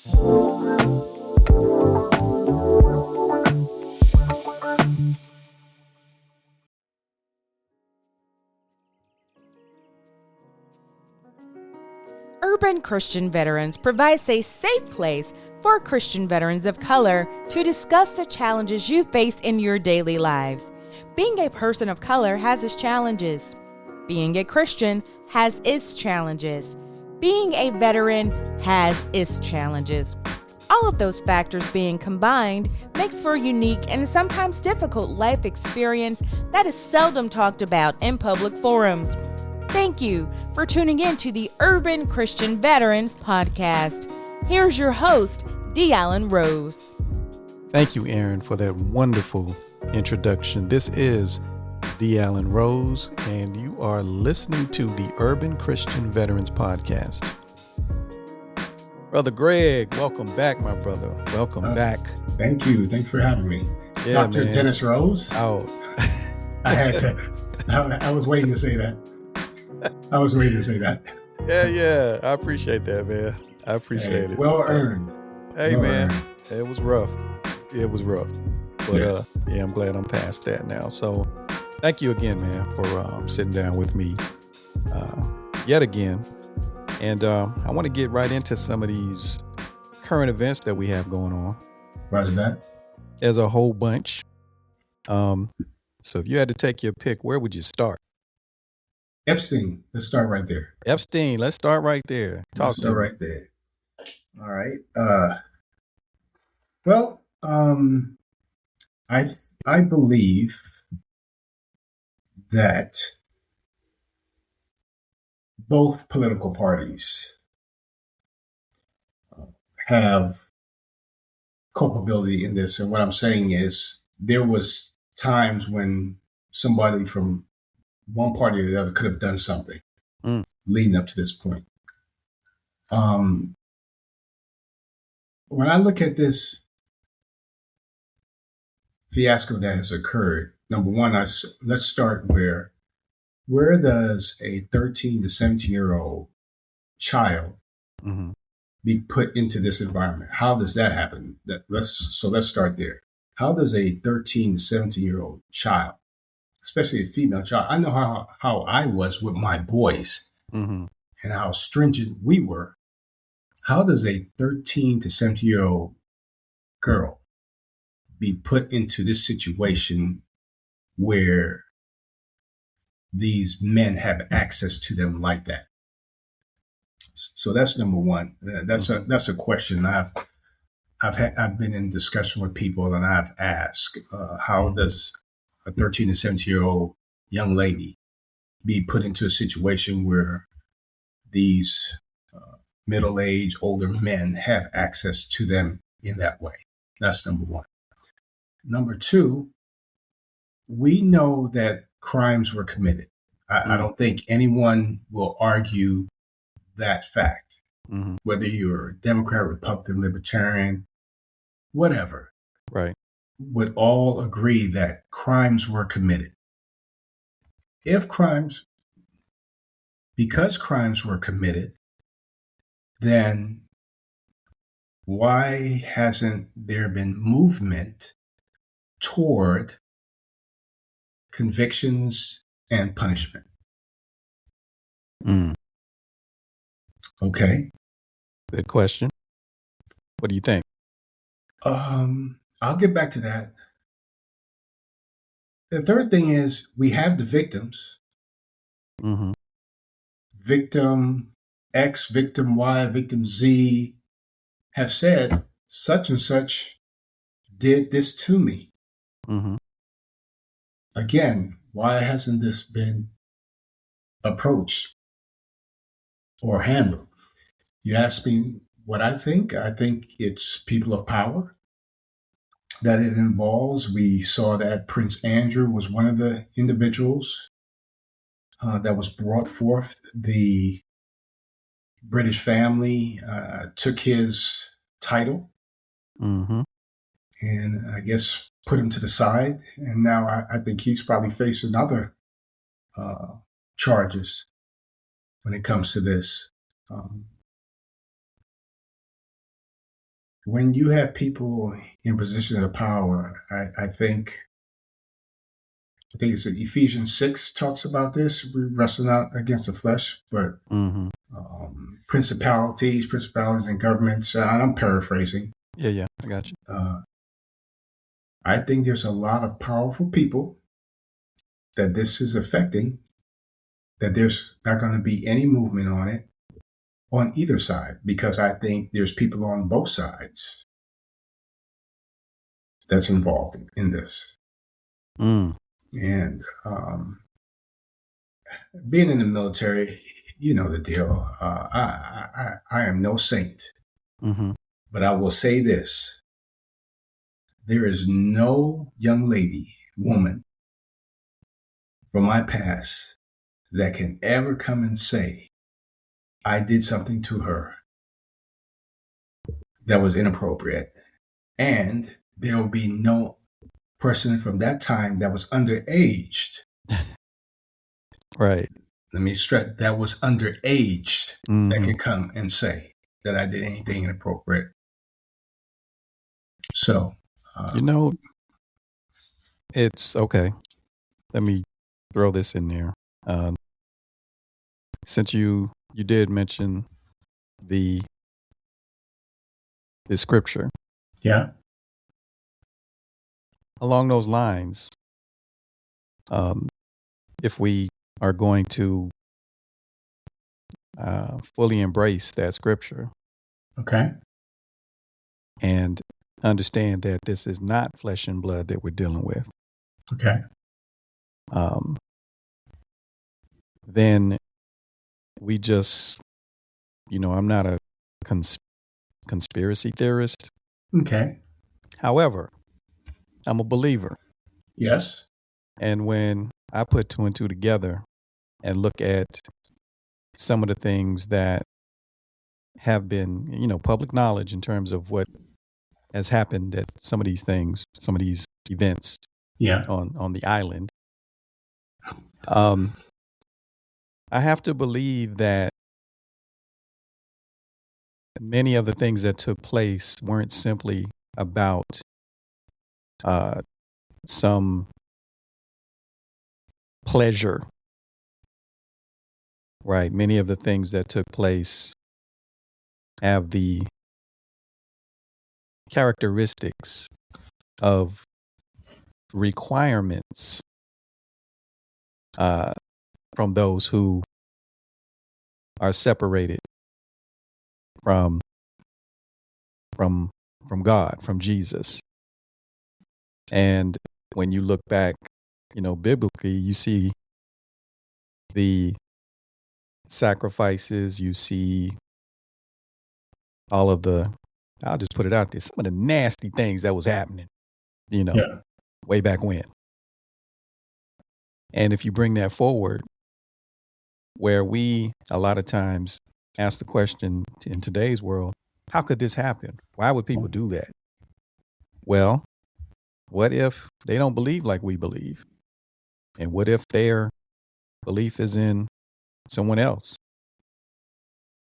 Urban Christian Veterans provides a safe place for Christian veterans of color to discuss the challenges you face in your daily lives. Being a person of color has its challenges. Being a Christian has its challenges. Being a veteran has its challenges. All of those factors being combined makes for a unique and sometimes difficult life experience that is seldom talked about in public forums. Thank you for tuning in to the Urban Christian Veterans Podcast. Here's your host, D. Allen Rose. Thank you, Aaron, for that wonderful introduction. This is D. Allen Rose, and you are listening to the Urban Christian Veterans Podcast. Brother Greg, welcome back, my brother. Welcome back. Thank you. Thanks for having me. Yeah, Dr. man. Dennis Rose. Oh. I was waiting to say that. Yeah. I appreciate that, man. I appreciate it. Well earned. Hey, man. It was rough. But I'm glad I'm past that now. So thank you again, man, for sitting down with me yet again. And I want to get right into some of these current events that we have going on. Roger that. There's a whole bunch. So if you had to take your pick, where would you start? Epstein. Let's start right there. Epstein. Let's start right there. Let's start right there. All right. I believe that both political parties have culpability in this. And what I'm saying is there was times when somebody from one party or the other could have done something leading up to this point. When I look at this fiasco that has occurred, number one, let's start where does a 13 to 17-year-old child be put into this environment? How does that happen? Let's start there. How does a 13 to 17-year-old child, especially a female child, I know how I was with my boys and how stringent we were. How does a 13 to 17-year-old girl be put into this situation where these men have access to them like that? So that's number one. That's a question I've been in discussion with people, and I've asked, how does a 13 to 17-year-old young lady be put into a situation where these middle-aged older men have access to them in that way? That's number one. Number two, we know that crimes were committed. I don't think anyone will argue that fact, whether you're a Democrat, Republican, Libertarian, whatever. Right. Would all agree that crimes were committed. Because crimes were committed, then why hasn't there been movement toward convictions and punishment? Okay. Good question. What do you think? I'll get back to that. The third thing is we have the victims. Victim X, victim Y, victim Z have said such and such did this to me. Again, why hasn't this been approached or handled? You ask me what I think. I think it's people of power that it involves. We saw that Prince Andrew was one of the individuals that was brought forth. The British family took his title and I guess put him to the side. And now I think he's probably facing other charges when it comes to this. when you have people in positions of power, I think it's Ephesians 6 talks about this. We wrestle not against the flesh, but principalities and governments. And I'm paraphrasing. Yeah, I got you. I think there's a lot of powerful people that this is affecting, that there's not going to be any movement on it on either side, because I think there's people on both sides that's involved in this. And being in the military, you know the deal. I am no saint, but I will say this. There is no young lady, woman from my past that can ever come and say, I did something to her that was inappropriate. And there will be no person from that time that was underaged. Right. Let me stress, that was underaged that can come and say that I did anything inappropriate. So, it's okay. Let me throw this in there. Since you did mention the scripture. Yeah. Along those lines, if we are going to fully embrace that scripture, okay, and understand that this is not flesh and blood that we're dealing with, okay, then we just, I'm not a conspiracy theorist. Okay. However, I'm a believer. Yes. And when I put two and two together and look at some of the things that have been, public knowledge in terms of what has happened at some of these things, some of these events on the island, I have to believe that many of the things that took place weren't simply about some pleasure, right? Many of the things that took place have the characteristics of requirements from those who are separated from God, from Jesus. And when you look back, biblically, you see the sacrifices, you see all of the, I'll just put it out there, some of the nasty things that was happening, way back when. And if you bring that forward, where we a lot of times ask the question in today's world, how could this happen? Why would people do that? Well, what if they don't believe like we believe? And what if their belief is in someone else?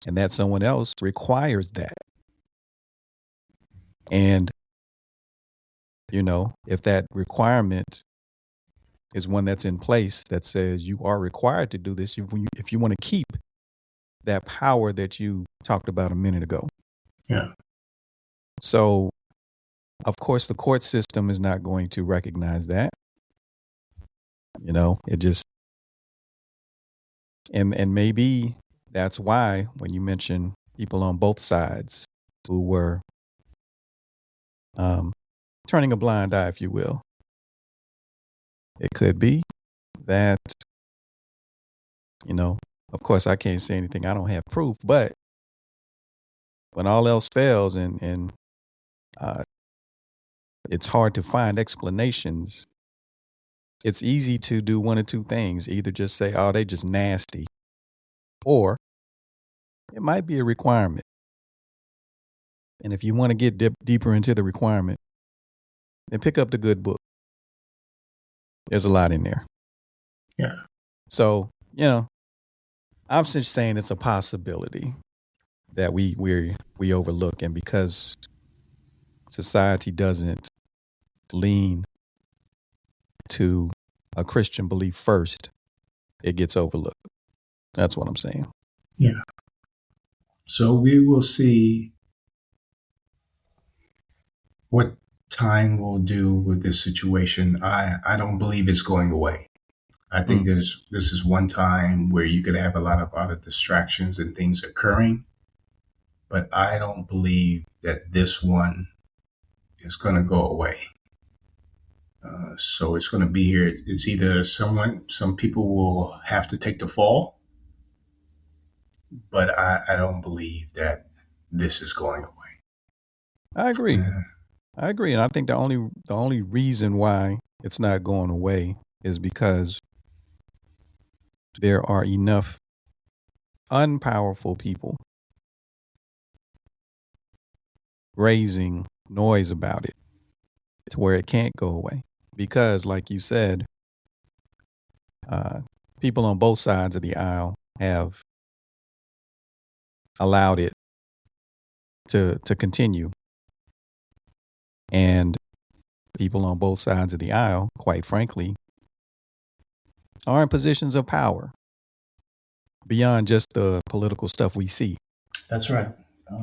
And that someone else requires that. And, if that requirement is one that's in place that says you are required to do this, if you want to keep that power that you talked about a minute ago. Yeah. So, of course, the court system is not going to recognize that. It just, and maybe that's why when you mention people on both sides who were turning a blind eye, if you will, it could be that, of course, I can't say anything. I don't have proof, but when all else fails and it's hard to find explanations, it's easy to do one of two things. Either just say, oh, they just nasty, or it might be a requirement. And if you want to get deeper into the requirement, then pick up the good book. There's a lot in there. Yeah. So, I'm just saying it's a possibility that we overlook. And because society doesn't lean to a Christian belief first, it gets overlooked. That's what I'm saying. Yeah. So we will see what time will do with this situation. I don't believe it's going away. I think this is one time where you could have a lot of other distractions and things occurring, but I don't believe that this one is going to go away. So it's going to be here. It's either some people will have to take the fall, but I don't believe that this is going away. I agree. I agree. And I think the only reason why it's not going away is because there are enough unpowerful people raising noise about it to where it can't go away. Because, like you said, people on both sides of the aisle have allowed it to continue. And people on both sides of the aisle, quite frankly, are in positions of power beyond just the political stuff we see. That's right.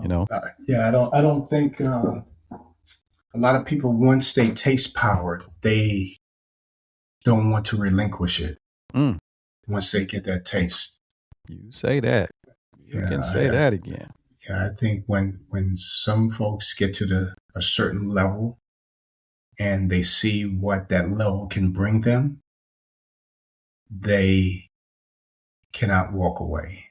You know? Yeah, I don't think a lot of people, once they taste power, they don't want to relinquish it. Once they get that taste. You say that. You can say that again. Yeah, I think when some folks get to a certain level and they see what that level can bring them, they cannot walk away.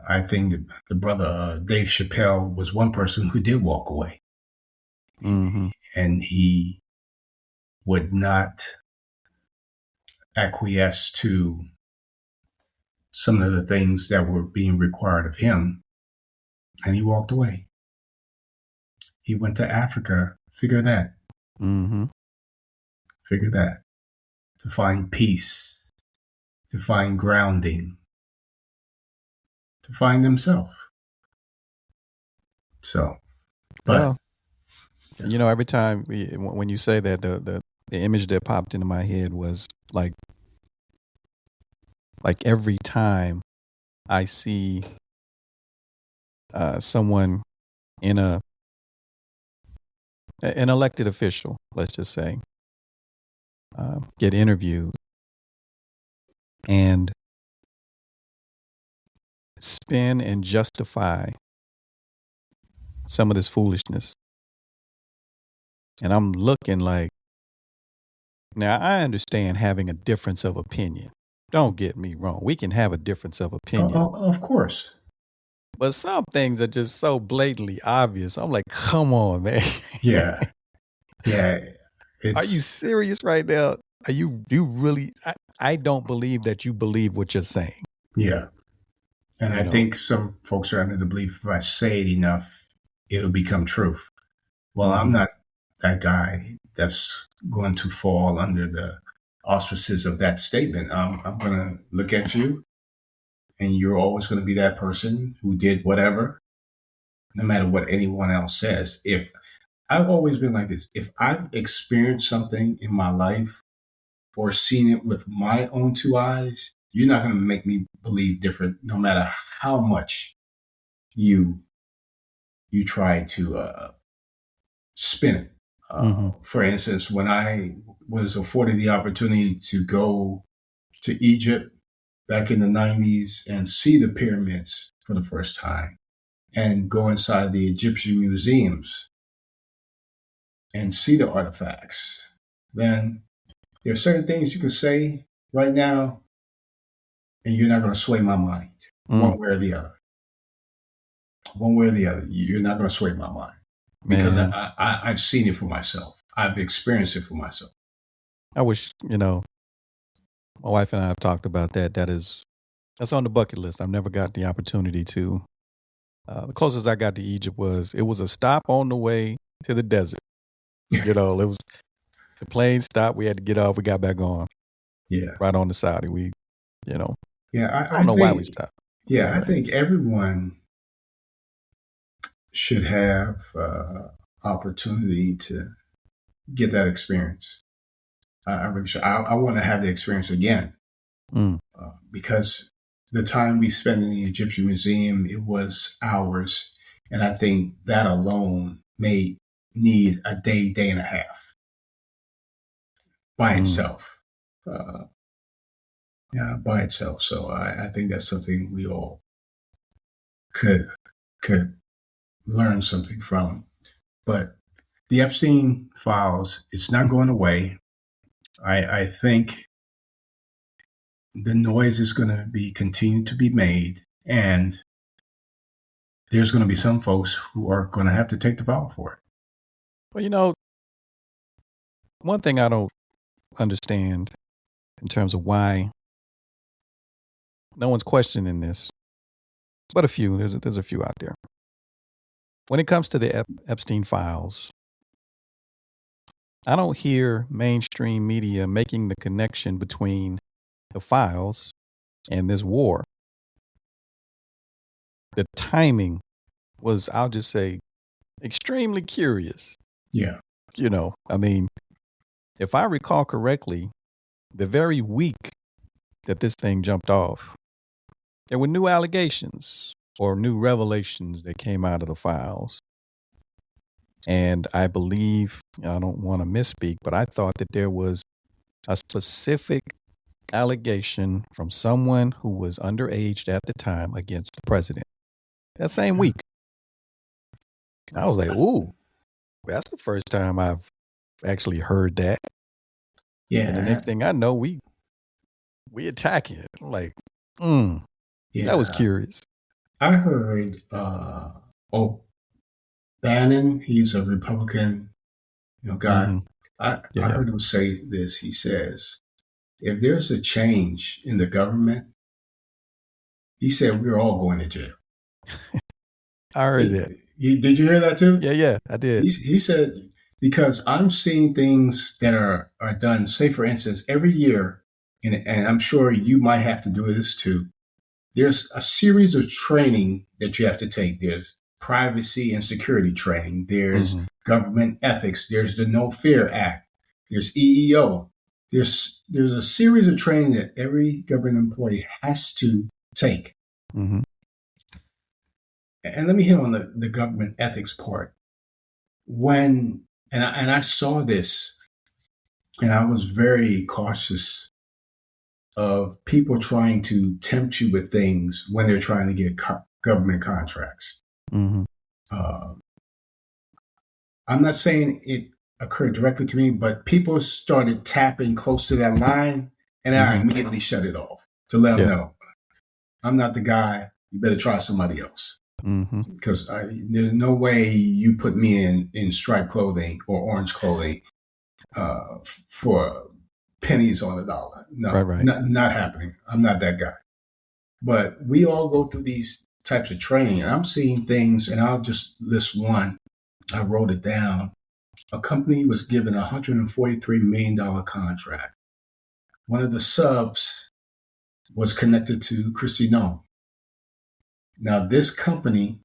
I think the brother Dave Chappelle was one person who did walk away. Mm-hmm. And he would not acquiesce to some of the things that were being required of him. And he walked away. He went to Africa, figure that. Mm-hmm. Figure that. To find peace, to find grounding, to find himself. So, but well, you know, every time when you say that, the image that popped into my head was like every time I see someone in an elected official, let's just say, get interviewed and spin and justify some of this foolishness. And I'm looking like, now I understand having a difference of opinion. Don't get me wrong. We can have a difference of opinion. Of course. But some things are just so blatantly obvious. I'm like, come on, man. Yeah. Yeah. Are you serious right now? Are you really? I don't believe that you believe what you're saying. Yeah. And I think some folks are under the belief if I say it enough, it'll become truth. Well, I'm not that guy that's going to fall under the auspices of that statement. I'm going to look at you and you're always going to be that person who did whatever, no matter what anyone else says. If I've always been like this, if I've experienced something in my life or seen it with my own two eyes, you're not going to make me believe different, no matter how much you try to spin it. For instance, when I was afforded the opportunity to go to Egypt back in the 90s and see the pyramids for the first time and go inside the Egyptian museums and see the artifacts, then there are certain things you can say right now and you're not going to sway my mind one way or the other. One way or the other, you're not going to sway my mind. Because I've seen it for myself. I've experienced it for myself. I wish, my wife and I have talked about that. That's on the bucket list. I've never got the opportunity to. The closest I got to Egypt was a stop on the way to the desert. It was the plane stopped. We had to get off. We got back on. Yeah. Right on the Saudi. Yeah. I don't know why we stopped. Yeah. I think everyone should have opportunity to get that experience. I really should. I want to have the experience again because the time we spent in the Egyptian Museum, it was hours. And I think that alone may need a day, day and a half by itself. By itself. So I think that's something we all could learn something from. But the Epstein files, it's not going away. I think the noise is going to be continued to be made, and there's going to be some folks who are going to have to take the fall for it. Well, one thing I don't understand in terms of why no one's questioning this, but a few. There's a few out there. When it comes to the Epstein files, I don't hear mainstream media making the connection between the files and this war. The timing was, I'll just say, extremely curious. Yeah. I mean, if I recall correctly, the very week that this thing jumped off, there were new allegations or new revelations that came out of the files. And I believe, I don't want to misspeak, but I thought that there was a specific allegation from someone who was underage at the time against the president that same week. I was like, ooh, that's the first time I've actually heard that. Yeah. And the next thing I know, we attacking it. I'm like, that was curious. I heard Bannon, he's a Republican guy. Mm-hmm. I heard him say this. He says, if there's a change in the government, he said, we're all going to jail. I heard that. Did you hear that too? Yeah, I did. He said, because I'm seeing things that are done, say for instance, every year, and I'm sure you might have to do this too, there's a series of training that you have to take. There's privacy and security training. There's government ethics. There's the No Fear Act. There's EEO. There's a series of training that every government employee has to take. Mm-hmm. And let me hit on the government ethics part. And I saw this, and I was very cautious of people trying to tempt you with things when they're trying to get government contracts. Mm-hmm. I'm not saying it occurred directly to me, but people started tapping close to that line, and I immediately shut it off to let them know, I'm not the guy. You better try somebody else. Because there's no way you put me in striped clothing or orange clothing for pennies on the dollar. No, right. Not happening. I'm not that guy. But we all go through these types of training, and I'm seeing things, and I'll just list one. I wrote it down. A company was given a $143 million contract. One of the subs was connected to Kristi Noem. Now, this company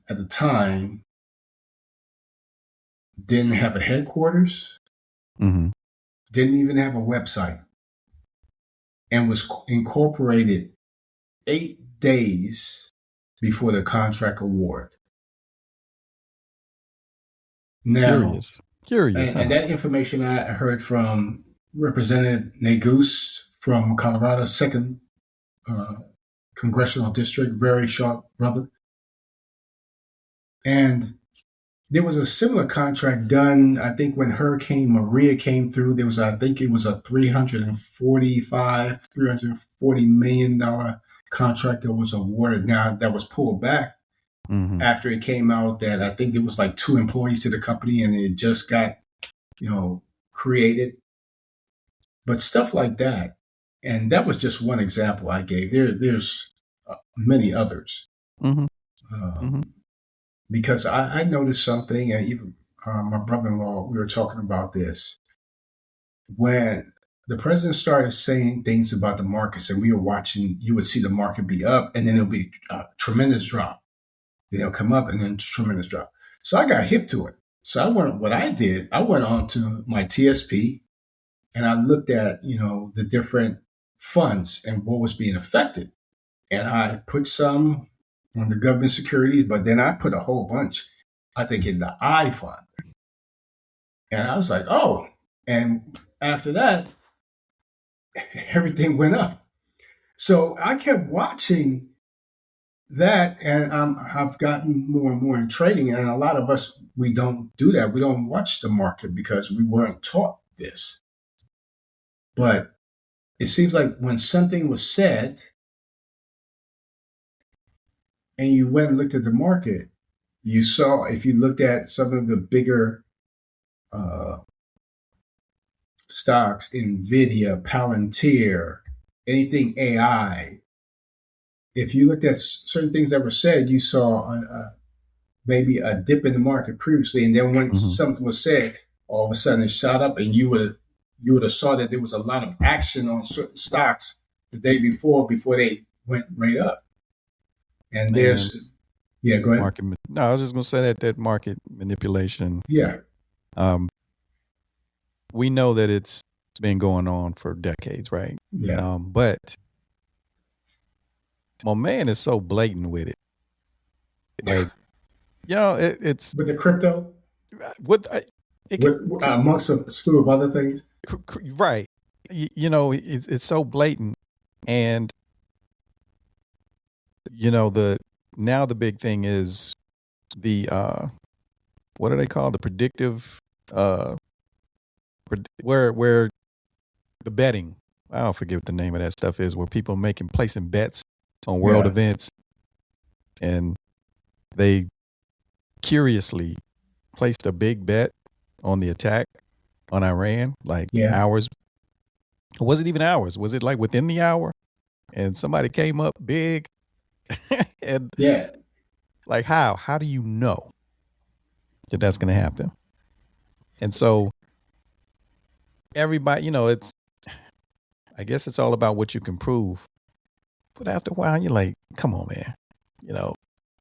at the time didn't have a headquarters, didn't even have a website, and was incorporated 8 days before the contract award. Now, Curious. And that information I heard from Representative Negus from Colorado, 2nd Congressional District, very sharp brother. And there was a similar contract done, I think, when Hurricane Maria came through. There was, I think it was a $340 million contract that was awarded. Now, that was pulled back after it came out that I think there was like 2 employees to the company and it just got, created. But stuff like that. And that was just one example I gave. There's many others. Because I noticed something, and even my brother-in-law, we were talking about this. When the president started saying things about the markets and we were watching, you would see the market be up and then it'll be a tremendous drop. Then it'll come up and then tremendous drop. So I got hip to it. So I went on to my TSP and I looked at, the different funds and what was being affected. And I put some on the government securities, but then I put a whole bunch, I think, in the I fund. And I was like, oh, and after that, everything went up. So I kept watching that, and I've gotten more and more in trading. And a lot of us, we don't do that. We don't watch the market because we weren't taught this. But it seems like when something was said and you went and looked at the market, you saw, if you looked at some of the bigger stocks, NVIDIA, Palantir, anything AI, if you looked at certain things that were said, you saw maybe a dip in the market previously, and then when something was said, all of a sudden it shot up, and you would have saw that there was a lot of action on certain stocks the day before they went right up. And there's, yeah, go ahead. No, I was just going to say that market manipulation. Yeah. We know that it's been going on for decades, right? Yeah. But my man is so blatant with it. Like, it's with the crypto, amongst a slew of other things, right? It's so blatant, and now the big thing is the what are they called? The predictive, where the betting. I don't forget what the name of that stuff is, where people placing bets on world events, and they curiously placed a big bet on the attack on Iran, hours. Was it even hours? Was it like within the hour? And somebody came up big. And like how do you know that that's going to happen? And so everybody, I guess it's all about what you can prove. But after a while, you're like, come on, man.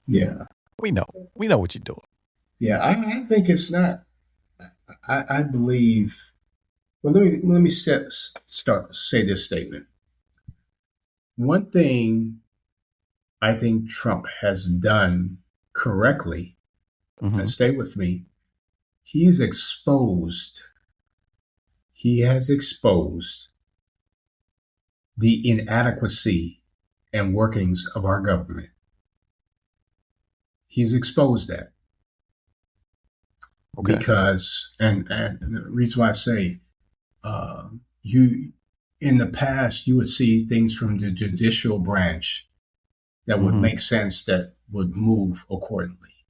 Yeah. We know what you're doing. Yeah, I think it's not. I believe. Well, let me say this statement. One thing I think Trump has done correctly, and stay with me. He has exposed the inadequacy and workings of our government. He's exposed that. Okay. Because, and the reason why I say, in the past, you would see things from the judicial branch that would make sense, that would move accordingly.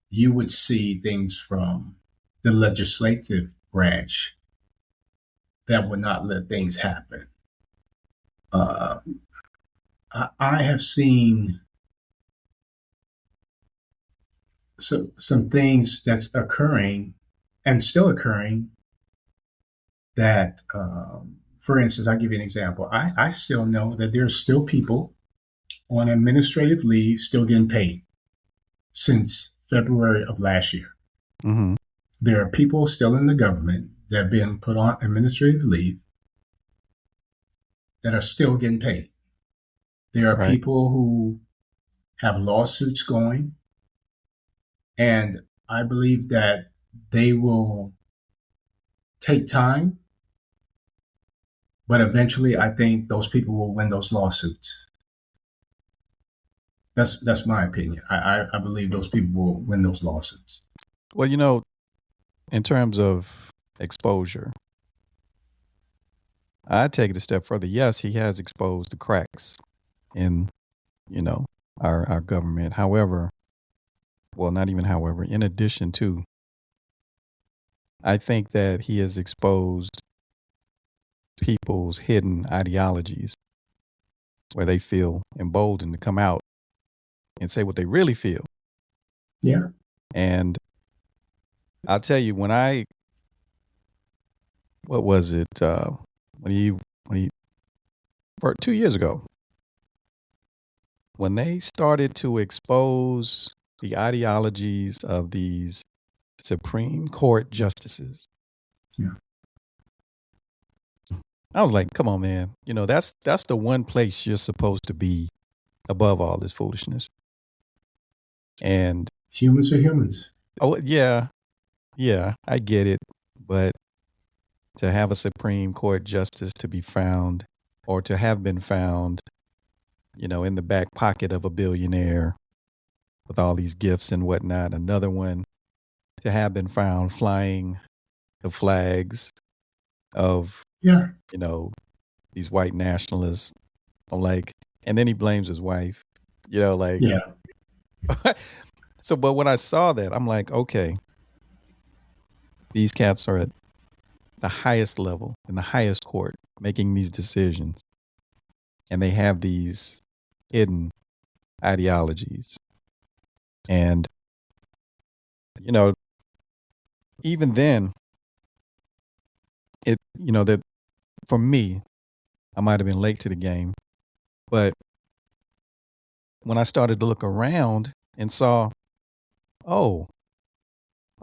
You would see things from the legislative branch that would not let things happen. I have seen some things that's occurring and still occurring that, for instance, I'll give you an example. I still know that there's still people on administrative leave still getting paid since February of last year. Mm-hmm. There are people still in the government that have been put on administrative leave that are still getting paid. There are people who have lawsuits going, and I believe that they will take time, but eventually I think those people will win those lawsuits. That's my opinion. I believe those people will win those lawsuits. Well, in terms of exposure, I take it a step further. Yes, he has exposed the cracks in, our government. However, not even however, in addition to, I think that he has exposed people's hidden ideologies where they feel emboldened to come out and say what they really feel. Yeah. And I'll tell you, what was it? When he 2 years ago, when they started to expose the ideologies of these Supreme Court justices. Yeah. I was like, come on, man. You know, that's the one place you're supposed to be above all this foolishness. And humans are humans. oh, yeah, I get it. But to have a Supreme Court justice to be found, or to have been found, you know, in the back pocket of a billionaire with all these gifts and whatnot. Another one to have been found flying the flags of, Yeah. you know, these white nationalists. I'm like, and then he blames his wife, you know, like, Yeah. So, but when I saw that, I'm like, okay, these cats are at the highest level in the highest court making these decisions. And they have these hidden ideologies. And, you know, even then, that for me, I might have been late to the game. But when I started to look around and saw, oh,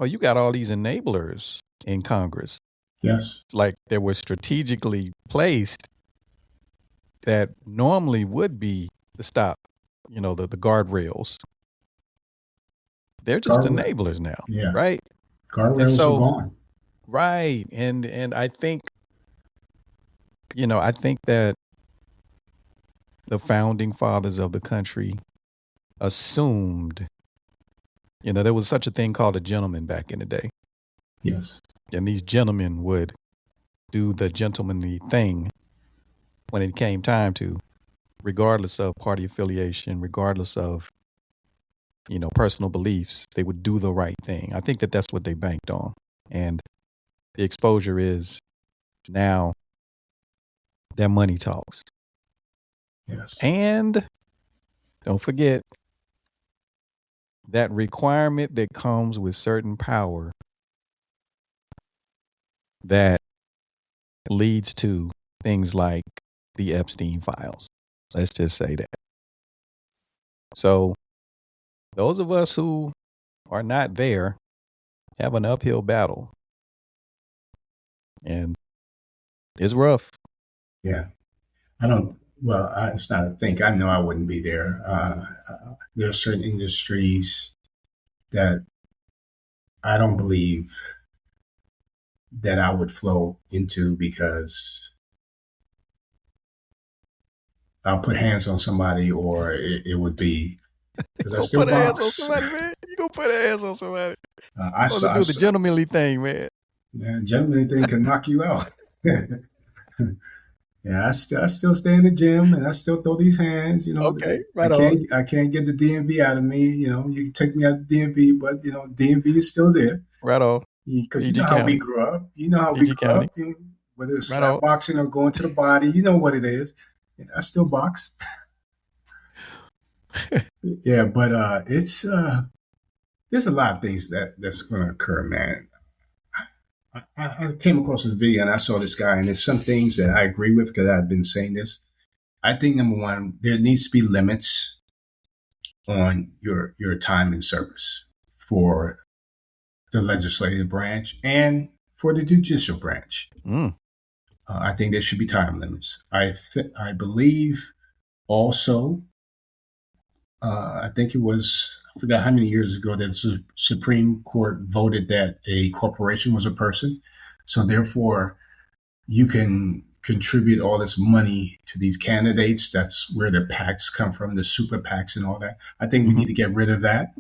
you got all these enablers in Congress. Yes. Like they were strategically placed that normally would be the stop, you know, the guardrails. They're just enablers now. Yeah. Right. Guardrails are gone. Right. And I think, I think that the founding fathers of the country assumed, there was such a thing called a gentleman back in the day. Yes. And these gentlemen would do the gentlemanly thing when it came time to, regardless of party affiliation, regardless of, personal beliefs, they would do the right thing. I think that that's what they banked on. And the exposure is now their money talks. Yes. And don't forget that requirement that comes with certain power that leads to things like the Epstein files. Let's just say that. So those of us who are not there have an uphill battle. And it's rough. Yeah. It's not a think. I know I wouldn't be there. There are certain industries that I don't believe that I would flow into because I'll put hands on somebody, or it would be because I still put hands on box. somebody, man. You gonna put hands on somebody? I do the gentlemanly thing, man. Yeah, gentlemanly thing can knock you out. Yeah, I still stay in the gym and I still throw these hands. Okay, right on. I can't get the DMV out of me. You can take me out of the DMV, but DMV is still there. Right on. Because you know how we grew up. You know how we grew up. Whether it's slap boxing or going to the body, you know what it is. I still box. Yeah, but it's there's a lot of things that's going to occur, man. I came across a video and I saw this guy, and there's some things that I agree with because I've been saying this. I think number one, there needs to be limits on your time in service for the legislative branch and for the judicial branch. I think there should be time limits. I believe also, I think it was, I forgot how many years ago, that the Supreme Court voted that a corporation was a person. So therefore, you can contribute all this money to these candidates. That's where the PACs come from, the super PACs and all that. I think we need to get rid of that.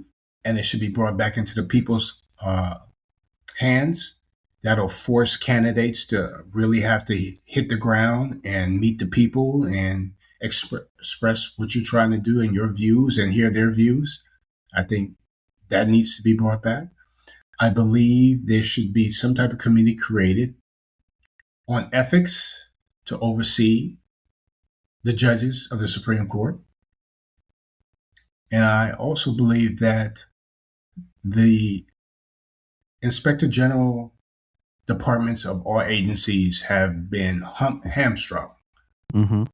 And it should be brought back into the people's hands. That'll force candidates to really have to hit the ground and meet the people and express what you're trying to do and your views and hear their views. I think that needs to be brought back. I believe there should be some type of committee created on ethics to oversee the judges of the Supreme Court. And I also believe that the Inspector General departments of all agencies have been hamstrung. Mm-hmm.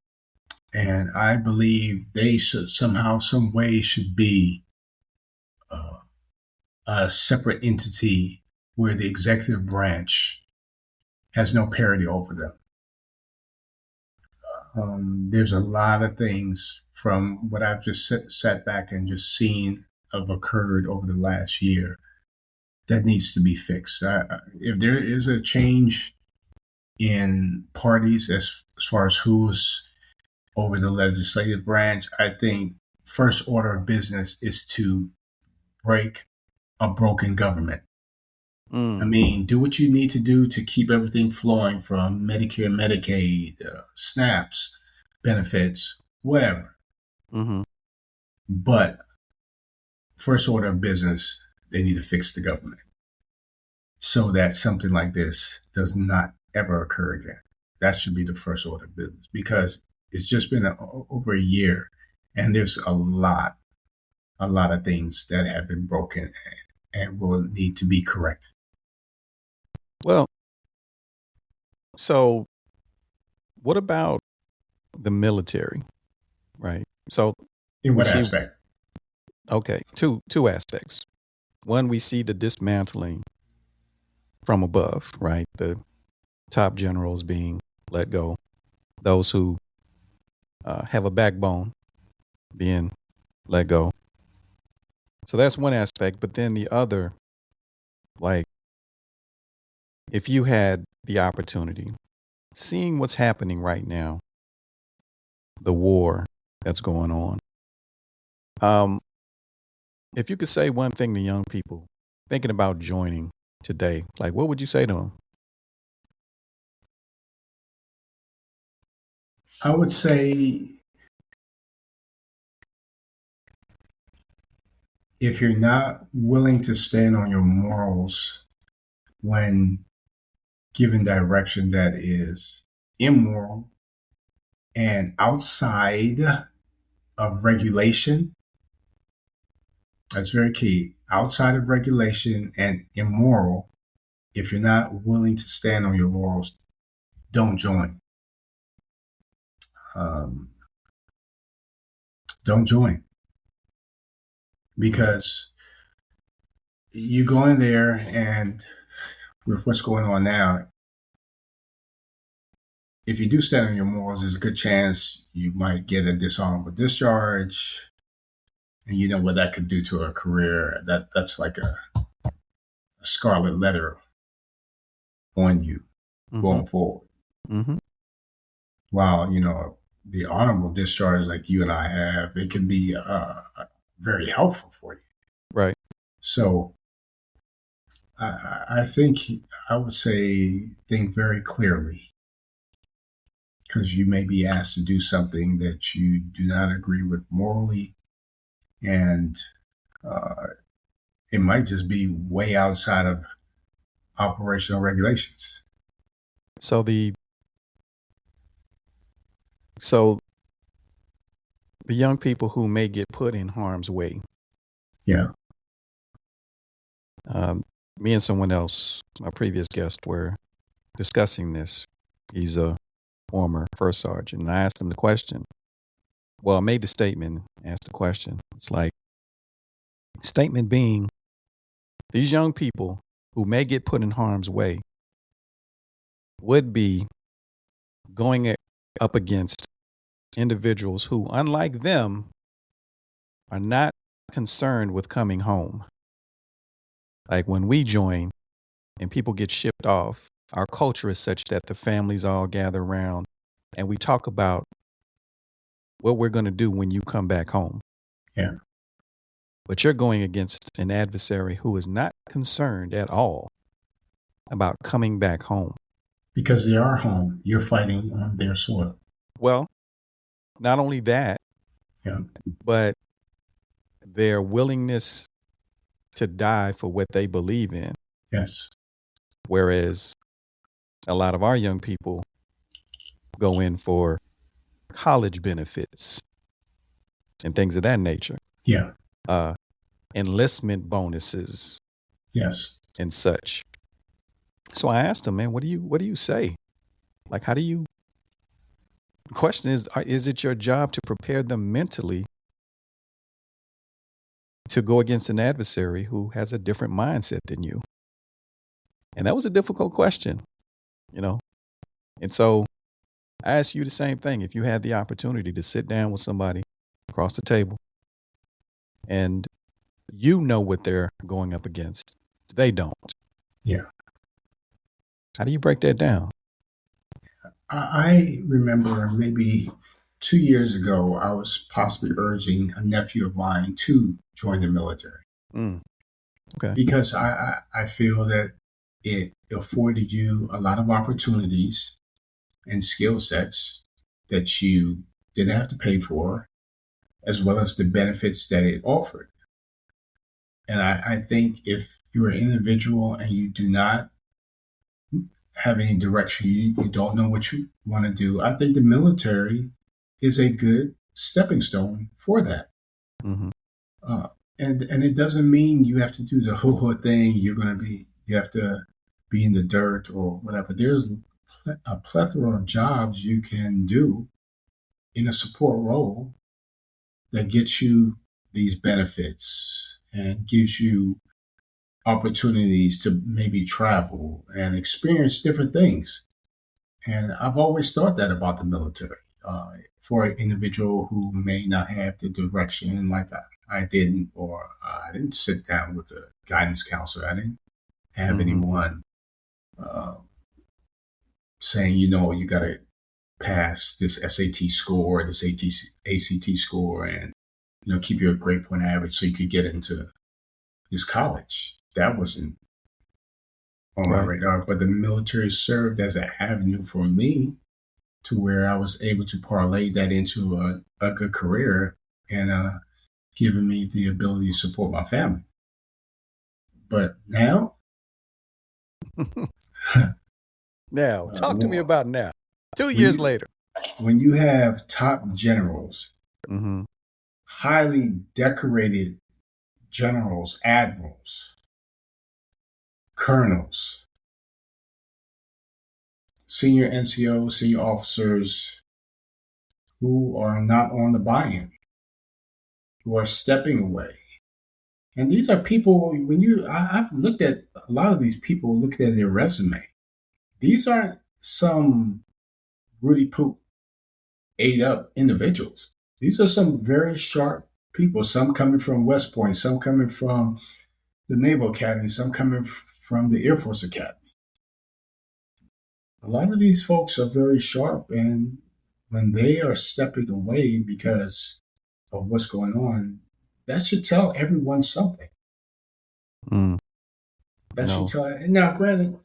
And I believe they should somehow, some way should be a separate entity where the executive branch has no parity over them. There's a lot of things from what I've just sat back and just seen have occurred over the last year that needs to be fixed. If there is a change in parties as far as who's over the legislative branch, I think first order of business is to break a broken government. I mean, do what you need to do to keep everything flowing from Medicare, Medicaid, SNAPs, benefits, whatever. Mm-hmm. But first order of business, they need to fix the government so that something like this does not ever occur again. That should be the first order of business, because it's just been over a year and there's a lot of things that have been broken and will need to be corrected. Well, so what about the military, right? So in what aspect? Okay, two aspects. One, we see the dismantling from above, right? The top generals being let go, those who have a backbone being let go. So that's one aspect. But then the other, like, if you had the opportunity, seeing what's happening right now, the war that's going on, if you could say one thing to young people thinking about joining today, like, what would you say to them? I would say if you're not willing to stand on your morals when given direction that is immoral and outside of regulation, that's very key. Outside of regulation and immoral, if you're not willing to stand on your laurels, don't join. Don't join. Because you go in there and with what's going on now, if you do stand on your morals, there's a good chance you might get a dishonorable discharge. And you know what that could do to a career. That's like a scarlet letter on you going forward. Mm-hmm. While, the honorable discharge like you and I have, it can be very helpful for you. Right. So I think I would say think very clearly, because you may be asked to do something that you do not agree with morally, and it might just be way outside of operational regulations. So the young people who may get put in harm's way. Yeah. Me and someone else, my previous guest, were discussing this. He's a former first sergeant, and I asked him the question. Well, I made the statement, asked the question. It's like, statement being, these young people who may get put in harm's way would be going up against individuals who, unlike them, are not concerned with coming home. Like when we join and people get shipped off, our culture is such that the families all gather around and we talk about what we're going to do when you come back home. Yeah. But you're going against an adversary who is not concerned at all about coming back home. Because they are home. You're fighting on their soil. Well, not only that, but their willingness to die for what they believe in. Yes. Whereas a lot of our young people go in for college benefits and things of that nature. Yeah. Enlistment bonuses. Yes. And such. So I asked him, man, what do you say? Like, how do you? The question is it your job to prepare them mentally to go against an adversary who has a different mindset than you? And that was a difficult question, you know? And so I ask you the same thing. If you had the opportunity to sit down with somebody across the table and you know what they're going up against, they don't. Yeah. How do you break that down? I remember maybe 2 years ago, I was possibly urging a nephew of mine to join the military. Okay. Because I feel that it afforded you a lot of opportunities and skill sets that you didn't have to pay for, as well as the benefits that it offered. And I think if you're an individual and you do not have any direction, you don't know what you want to do, I think the military is a good stepping stone for that. Mm-hmm. And it doesn't mean you have to do the hoo-ha thing. You have to be in the dirt or whatever. There's a plethora of jobs you can do in a support role that gets you these benefits and gives you opportunities to maybe travel and experience different things. And I've always thought that about the military. For an individual who may not have the direction like I didn't, or I didn't sit down with a guidance counselor. I didn't have anyone saying, you got to pass this SAT score, this ACT score, and, keep your grade point average so you could get into this college. That wasn't on my radar, but the military served as an avenue for me to where I was able to parlay that into a good career and giving me the ability to support my family. But now? Now, talk to me about now. 2 years later. When you have top generals, highly decorated generals, admirals, colonels, senior NCOs, senior officers who are not on the buy-in, who are stepping away. And these are people, I've looked at a lot of these people, looked at their resume. These aren't some Rudy Poop ate up individuals. These are some very sharp people, some coming from West Point, some coming from the Naval Academy, some coming from the Air Force Academy. A lot of these folks are very sharp, and when they are stepping away because of what's going on, that should tell everyone something. Should tell. Now, granted,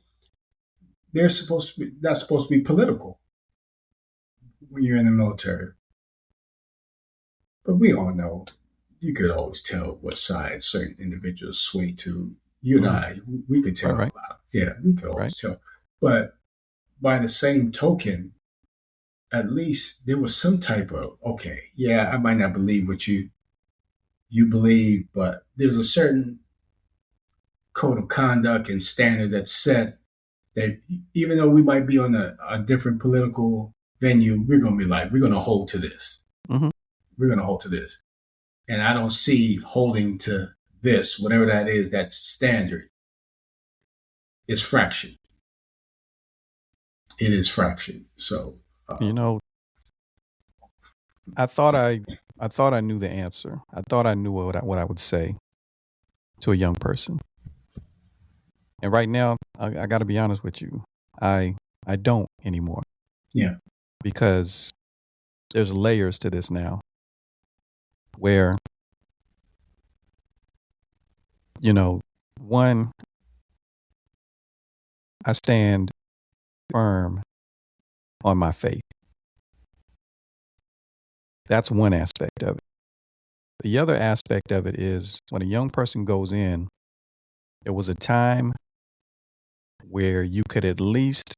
they're not supposed to be political when you're in the military. But we all know you could always tell what side certain individuals sway to. You and I, we could tell. Right. Yeah, we could always tell. But by the same token, at least there was some type of, okay, yeah, I might not believe what you believe, but there's a certain code of conduct and standard that's set that even though we might be on a different political venue, we're going to hold to this. We're going to hold to this. And I don't see holding to this, whatever that is, that standard is fraction. It is fraction. So, I thought I knew the answer. I thought I knew what I would say to a young person. And right now, I got to be honest with you. I don't anymore. Yeah. Because there's layers to this now where, one, I stand firm on my faith. That's one aspect of it. The other aspect of it is when a young person goes in, it was a time where you could at least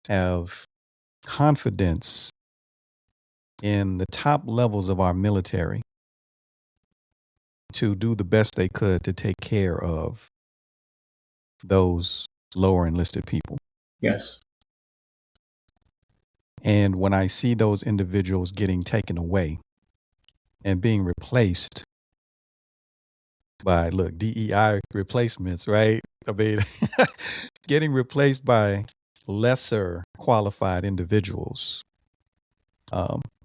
have confidence in the top levels of our military to do the best they could to take care of those lower enlisted people. Yes. And when I see those individuals getting taken away and being replaced by, look, DEI replacements, right? I mean, getting replaced by lesser qualified individuals,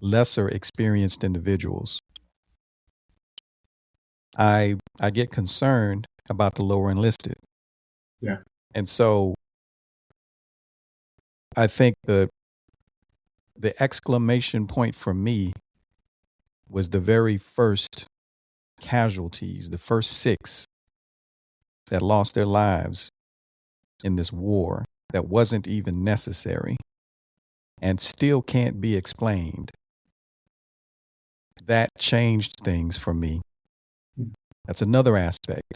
lesser experienced individuals. I get concerned about the lower enlisted. Yeah. And so I think the exclamation point for me was the very first casualties, the first 6 that lost their lives in this war that wasn't even necessary and still can't be explained. That changed things for me. That's another aspect.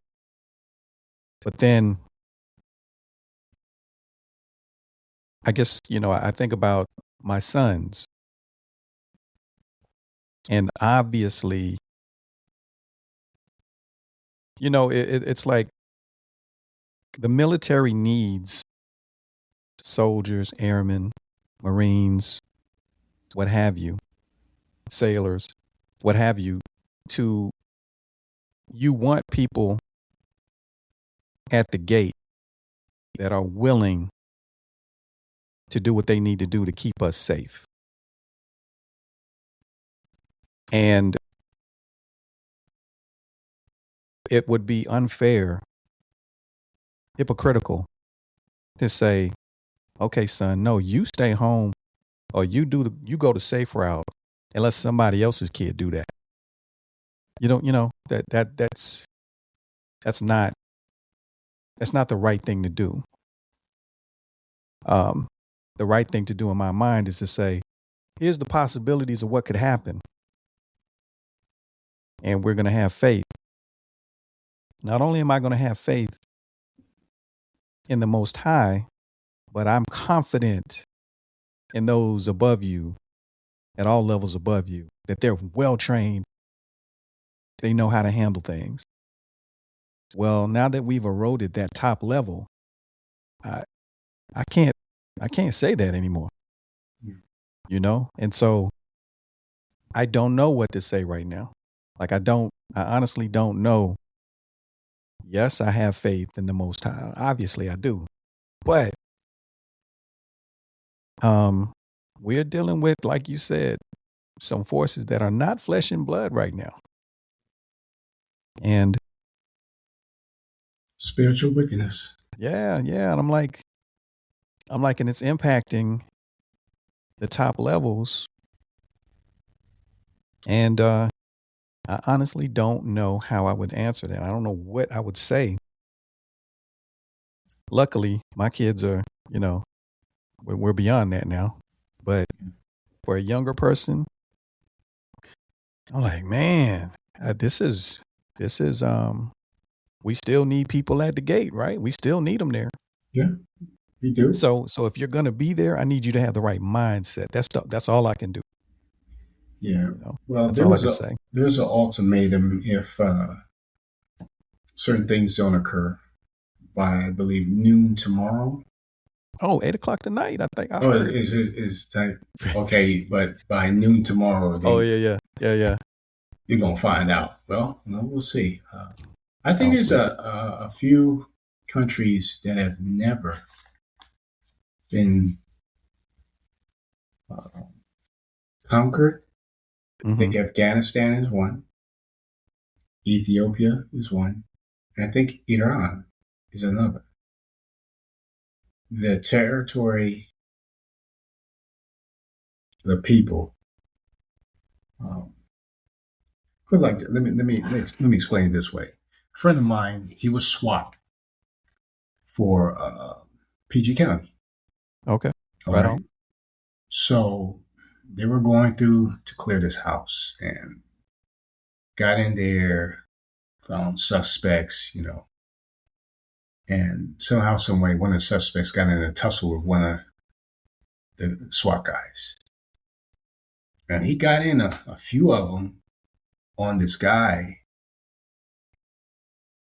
But then I guess, I think about my sons. And obviously, it's like the military needs soldiers, airmen, Marines, what have you, sailors, what have you, you want people at the gate that are willing to do what they need to do to keep us safe. And it would be unfair, hypocritical to say, okay, son, no, you stay home or you go the safe route and let somebody else's kid do that. That's not the right thing to do. The right thing to do in my mind is to say, here's the possibilities of what could happen. And we're going to have faith. Not only am I going to have faith in the Most High, but I'm confident in those above you, at all levels above you, that they're well trained. They know how to handle things. Well, now that we've eroded that top level, I can't say that anymore. And so I don't know what to say right now. Like I honestly don't know. Yes, I have faith in the Most High. Obviously I do. But we're dealing with, like you said, some forces that are not flesh and blood right now. And spiritual wickedness. Yeah. And I'm like, and it's impacting the top levels. And I honestly don't know how I would answer that. I don't know what I would say. Luckily, my kids are, we're beyond that now. But for a younger person, I'm like, man, this is, we still need people at the gate, right? We still need them there. Yeah, we do. So if you're going to be there, I need you to have the right mindset. That's all I can do. Yeah. Well, say. There's an ultimatum if certain things don't occur by, I believe, noon tomorrow. Oh, 8:00 tonight, I think. Is that okay? But by noon tomorrow. Yeah. You're gonna find out. Well, we'll see. I think there's a few countries that have never been conquered. I think Afghanistan is one. Ethiopia is one. And I think Iran is another. The territory, the people. Let me explain it this way. A friend of mine, he was SWAT for PG County. Okay. Right on. So they were going through to clear this house and got in there, found suspects, and somehow, some way, one of the suspects got in a tussle with one of the SWAT guys. And he got in a few of them on this guy.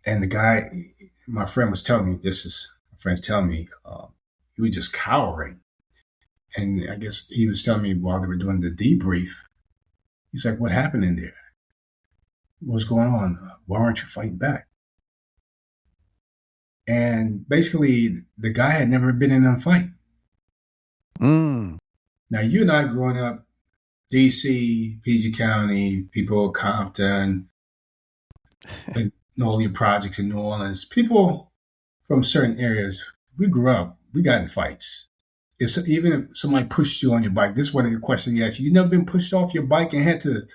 And the guy, my friend was telling me, he was just cowering. And I guess he was telling me while they were doing the debrief, he's like, what happened in there? What's going on? Why aren't you fighting back? And basically, the guy had never been in a fight. Mm. Now, you and I growing up, DC, PG County, people, Compton, Magnolia Projects in New Orleans, people from certain areas, we grew up, we got in fights. Even if somebody pushed you on your bike, this is one of the questions he asked you. You never been pushed off your bike and had to,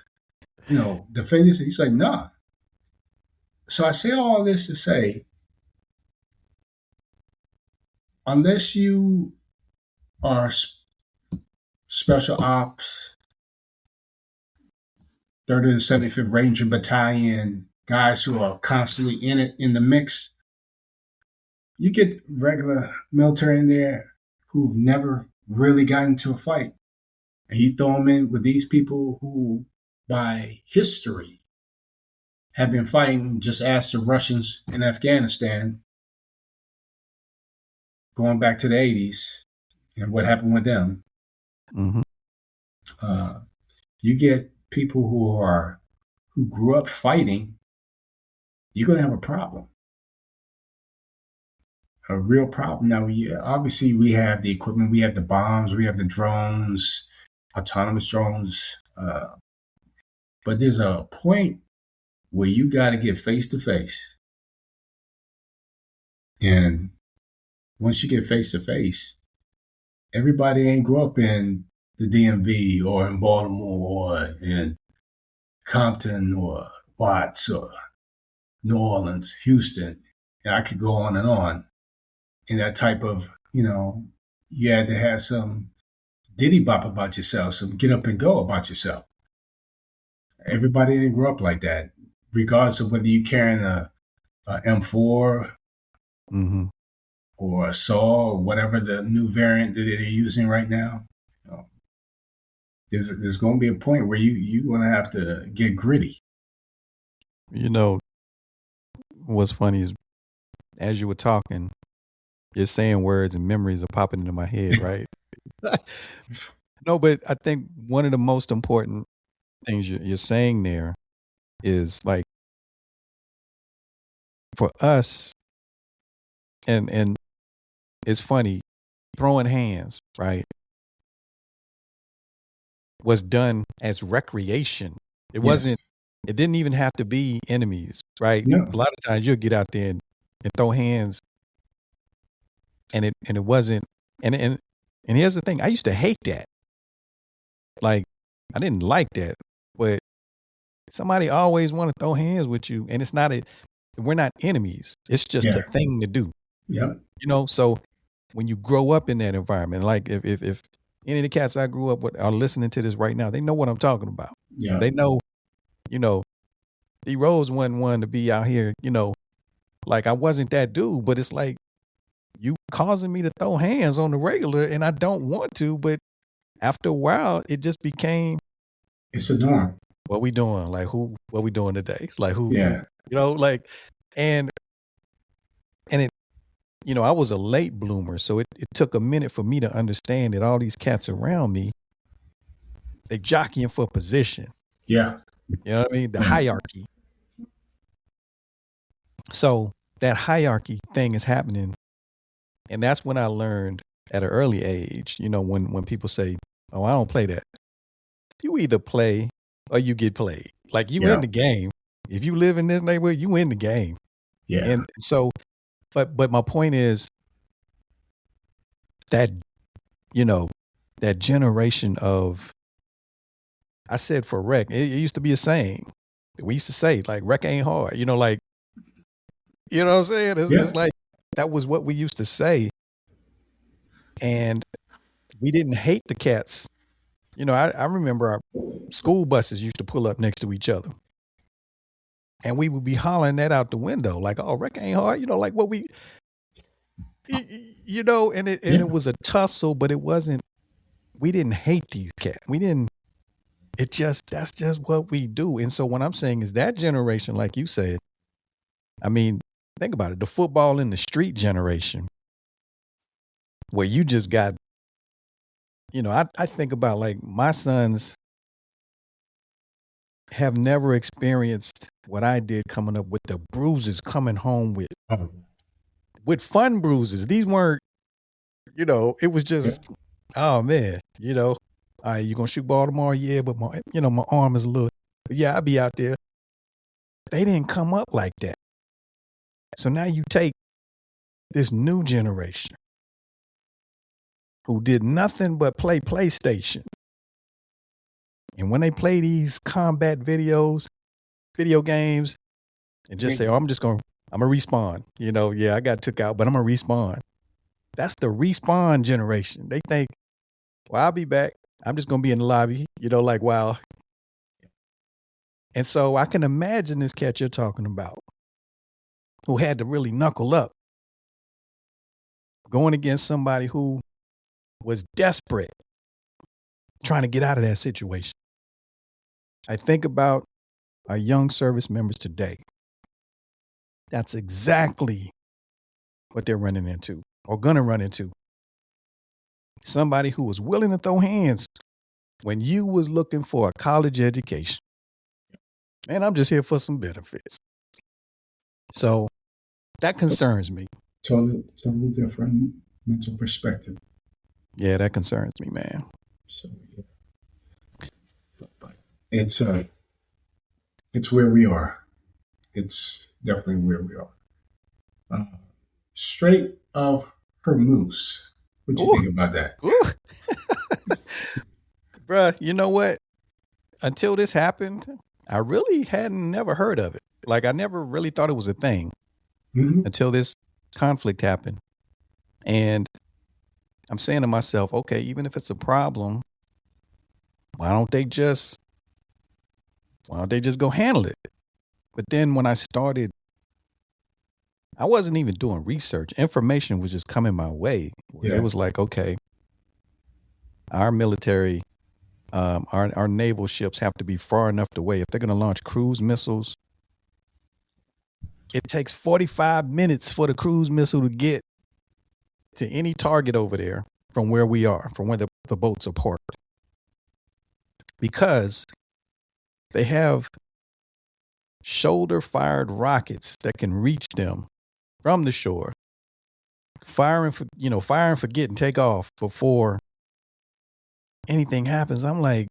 defend yourself? He's like, nah. So I say all this to say, unless you are special ops, 30th and 75th Ranger Battalion, guys who are constantly in it, in the mix, you get regular military in there who've never really gotten into a fight. And you throw them in with these people who, by history, have been fighting. Just ask the Russians in Afghanistan, going back to the 80s, and what happened with them. Mm-hmm. You get people who grew up fighting, you're going to have a problem. A real problem. Now, obviously, we have the equipment, we have the bombs, we have the drones, autonomous drones. But there's a point where you got to get face to face. And once you get face to face, everybody ain't grow up in the DMV or in Baltimore or in Compton or Watts or New Orleans, Houston. And I could go on and on. In that type of, you had to have some diddy bop about yourself, some get up and go about yourself. Everybody didn't grow up like that, regardless of whether you're carrying a M4 Mm-hmm. or a SAW or whatever the new variant that they're using right now. There's going to be a point where you're going to have to get gritty. What's funny is, as you were talking, you're saying words and memories are popping into my head, right? No, but I think one of the most important things you're saying there is, like, for us, and it's funny, throwing hands, right, was done as recreation. It wasn't, it didn't even have to be enemies, right? No. A lot of times you'll get out there and throw hands, and it wasn't, and here's the thing, I used to hate that. Like, I didn't like that, but somebody always want to throw hands with you, and we're not enemies. It's just a thing to do. Yeah. So when you grow up in that environment, like if any of the cats I grew up with are listening to this right now, they know what I'm talking about. Yeah. They know, D Rose wasn't one to be out here, like, I wasn't that dude, but it's like, you causing me to throw hands on the regular, and I don't want to, but after a while, it just became, it's a norm. What we doing? Like, what we doing today? Like, who? Yeah. Like, and it, I was a late bloomer, so it took a minute for me to understand that all these cats around me, they jockeying for position. Yeah. You know what I mean? The hierarchy. So that hierarchy thing is happening. And that's when I learned at an early age, when people say, oh, I don't play that. You either play or you get played. Like, you in the game. If you live in this neighborhood, you in the game. Yeah. And so, but my point is that, that generation of, I said for rec, it used to be a saying. We used to say, like, rec ain't hard, like, what I'm saying? It's like, that was what we used to say. And we didn't hate the cats. I remember our school buses used to pull up next to each other. And we would be hollering that out the window, like, oh, rec ain't hard, like what we, and it was a tussle, but it wasn't, we didn't hate these cats. We didn't, that's just what we do. And so what I'm saying is that generation, like you said, I mean, think about it, the football in the street generation, where you just got, I think about, like, my sons, have never experienced what I did coming up with the bruises coming home with fun bruises. These weren't, it was just, oh man, all right, you gonna shoot ball tomorrow? Yeah, but my arm is a little, yeah, I'll be out there. They didn't come up like that. So now you take this new generation who did nothing but play PlayStation. And when they play these combat video games, and just say, oh, I'm going to respawn. I got took out, but I'm going to respawn. That's the respawn generation. They think, well, I'll be back. I'm just going to be in the lobby, like, wow. And so I can imagine this cat you're talking about who had to really knuckle up going against somebody who was desperate, trying to get out of that situation. I think about our young service members today. That's exactly what they're running into or going to run into. Somebody who was willing to throw hands when you was looking for a college education. Man, I'm just here for some benefits. So that concerns me. Totally different mental perspective. Yeah, that concerns me, man. So yeah, it's where we are. It's definitely where we are. Strait of Hormuz. What you think about that? Bruh, you know what? Until this happened, I really hadn't never heard of it. Like, I never really thought it was a thing until this conflict happened. And I'm saying to myself, okay, even if it's a problem, why don't they just go handle it? But then when I started, I wasn't even doing research. Information was just coming my way. Yeah. It was like, okay, our military, our naval ships have to be far enough away. If they're going to launch cruise missiles, it takes 45 minutes for the cruise missile to get to any target over there from where we are, from where the boats are parked. Because they have shoulder-fired rockets that can reach them from the shore, fire and forget and take off before anything happens. I'm like,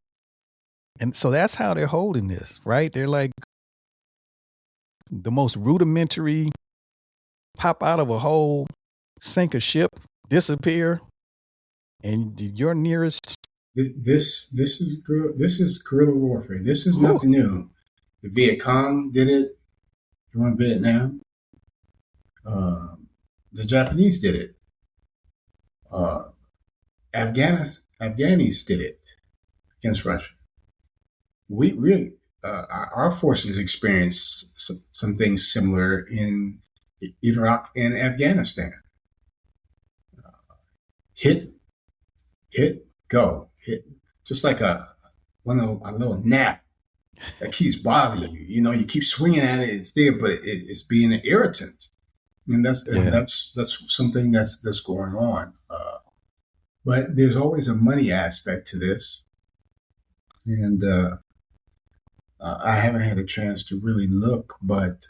and so that's how they're holding this, right? They're like the most rudimentary, pop out of a hole, sink a ship, disappear, and your nearest. This is guerrilla warfare. This is nothing new. The Viet Cong did it during Vietnam. The Japanese did it. Afghanis did it against Russia. Our forces experienced some things similar in Iraq and Afghanistan. Hit, go, hit, just like a little gnat that keeps bothering you. You keep swinging at it, it's there, but it's being an irritant, and that's something that's going on. But there's always a money aspect to this, and I haven't had a chance to really look, but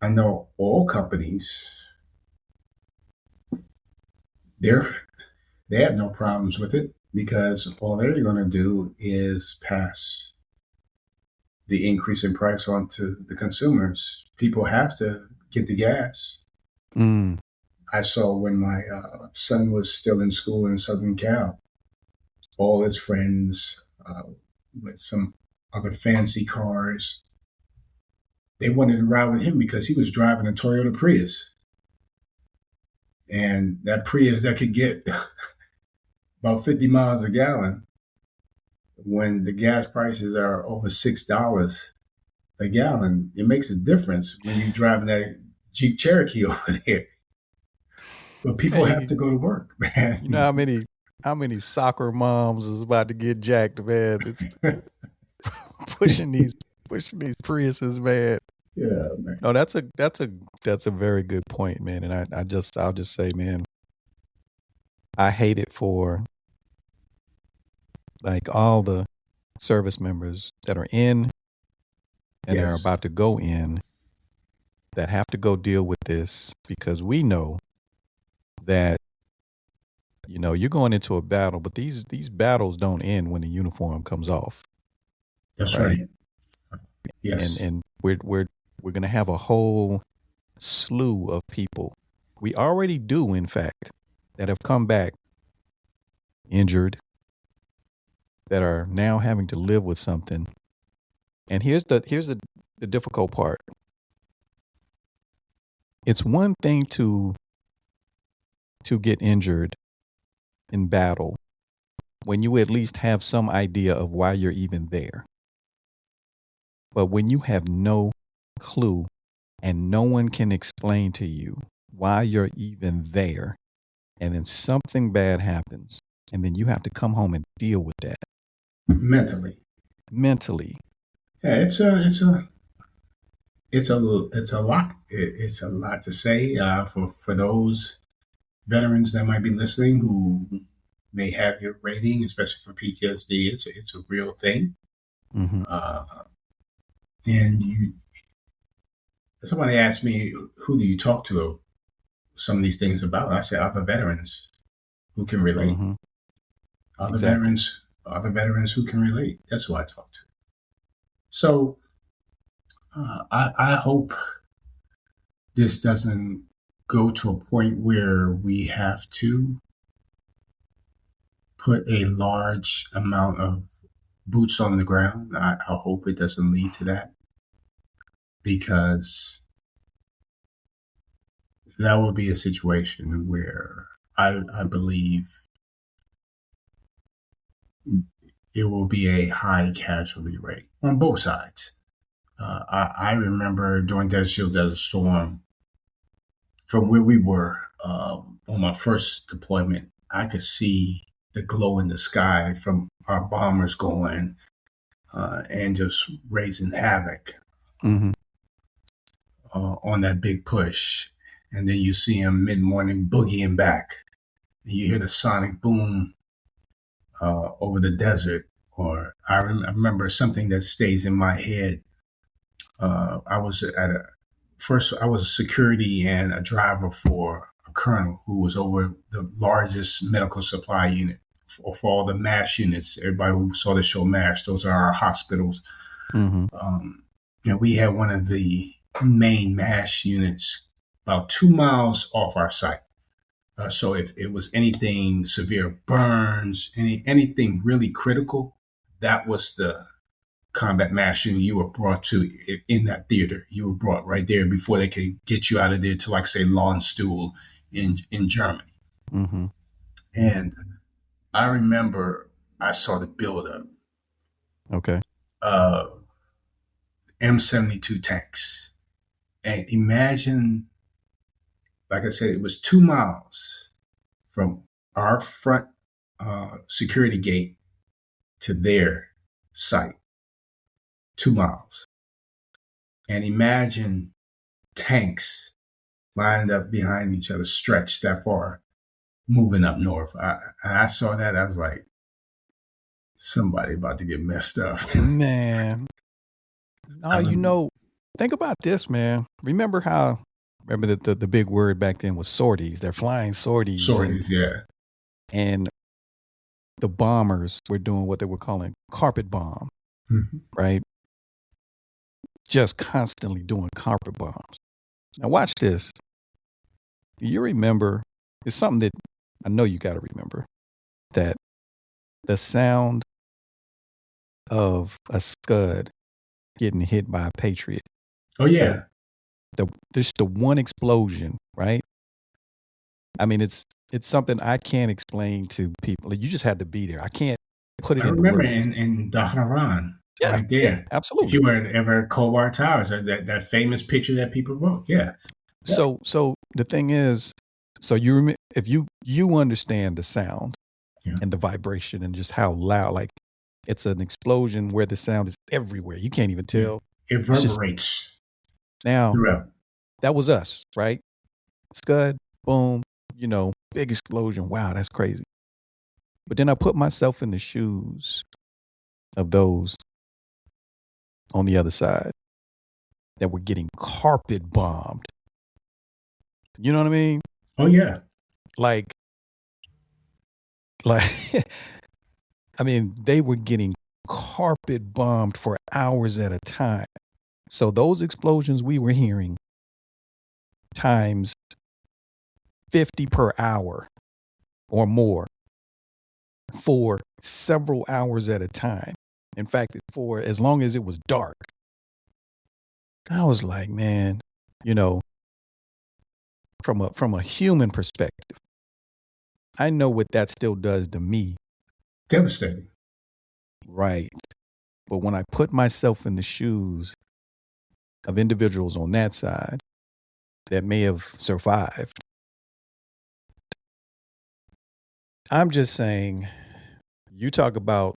I know oil companies, they have no problems with it because all they're going to do is pass the increase in price on to the consumers. People have to get the gas. I saw when my son was still in school in Southern Cal, all his friends with some other fancy cars, they wanted to ride with him because he was driving a Toyota Prius. And that Prius that could get about 50 miles a gallon, when the gas prices are over $6 a gallon, it makes a difference when you're driving that Jeep Cherokee over there. But people have to go to work, man. You know how many soccer moms is about to get jacked, man? It's pushing these Priuses, man. Yeah, man. No, that's a very good point, man. And I'll just say, man, I hate it for like all the service members that are in and are Yes. about to go in that have to go deal with this, because we know that, you're going into a battle, but these battles don't end when the uniform comes off. That's right. right. Yes. And we're going to have a whole slew of people. We already do, in fact, that have come back injured, that are now having to live with something. And here's the difficult part. It's one thing to get injured in battle when you at least have some idea of why you're even there. But when you have no clue and no one can explain to you why you're even there, and then something bad happens, and then you have to come home and deal with that Mentally. Yeah, it's a lot. It's a lot to say for those veterans that might be listening who may have your rating, especially for PTSD. It's a real thing. Mm-hmm. And somebody asked me, who do you talk to some of these things about? I said, other veterans who can relate. Mm-hmm. Other Exactly. veterans who can relate. That's who I talk to. So I hope this doesn't go to a point where we have to put a large amount of boots on the ground. I hope it doesn't lead to that, because that would be a situation where I believe it will be a high casualty rate on both sides. I remember during Desert Shield, Desert Storm, from where we were on my first deployment, I could see the glow in the sky from our bombers going and just raising havoc Mm-hmm. on that big push. And then you see them mid-morning boogieing back. And you hear the sonic boom over the desert. Or I remember something that stays in my head. I was a security and a driver for a colonel who was over the largest medical supply unit for all the MASH units. Everybody who saw the show MASH, those are our hospitals. Mm-hmm. We had one of the main MASH units about 2 miles off our site. So if it was anything severe burns, anything really critical, that was the combat MASH unit you were brought to in that theater. You were brought right there before they could get you out of there to, like, say, Lahnstuhl in Germany. Mm-hmm. And I remember I saw the buildup Okay. of M72 tanks. And imagine, like I said, it was 2 miles from our front security gate to their site. 2 miles. And imagine tanks lined up behind each other, stretched that far, moving up north. I saw that. I was like, somebody about to get messed up. Man. Think about this, man. Remember the big word back then was sorties. They're flying sorties. Sorties, yeah. And the bombers were doing what they were calling carpet bomb, right? Just constantly doing carpet bombs. Now watch this. You remember, it's something that I know you got to remember, that the sound of a Scud getting hit by a Patriot. Oh, yeah. Just the one explosion, right? I mean, it's something I can't explain to people. You just had to be there. I can't put it into words. I remember in Dhahran, right there. Yeah, absolutely. If you were ever at Kobar Towers, that famous picture that people wrote, yeah. So the thing is, so you remember, if you understand the sound and the vibration and just how loud, like it's an explosion where the sound is everywhere. You can't even tell. It reverberates. Now, throughout. That was us, right? Scud, boom, big explosion. Wow, that's crazy. But then I put myself in the shoes of those on the other side that were getting carpet bombed. You know what I mean? Oh yeah. Like, I mean, they were getting carpet bombed for hours at a time. So those explosions we were hearing times 50 per hour or more for several hours at a time. In fact, for as long as it was dark. I was like, man, you know, from a human perspective, I know what that still does to me. Devastating. Right. But when I put myself in the shoes of individuals on that side that may have survived, I'm just saying, you talk about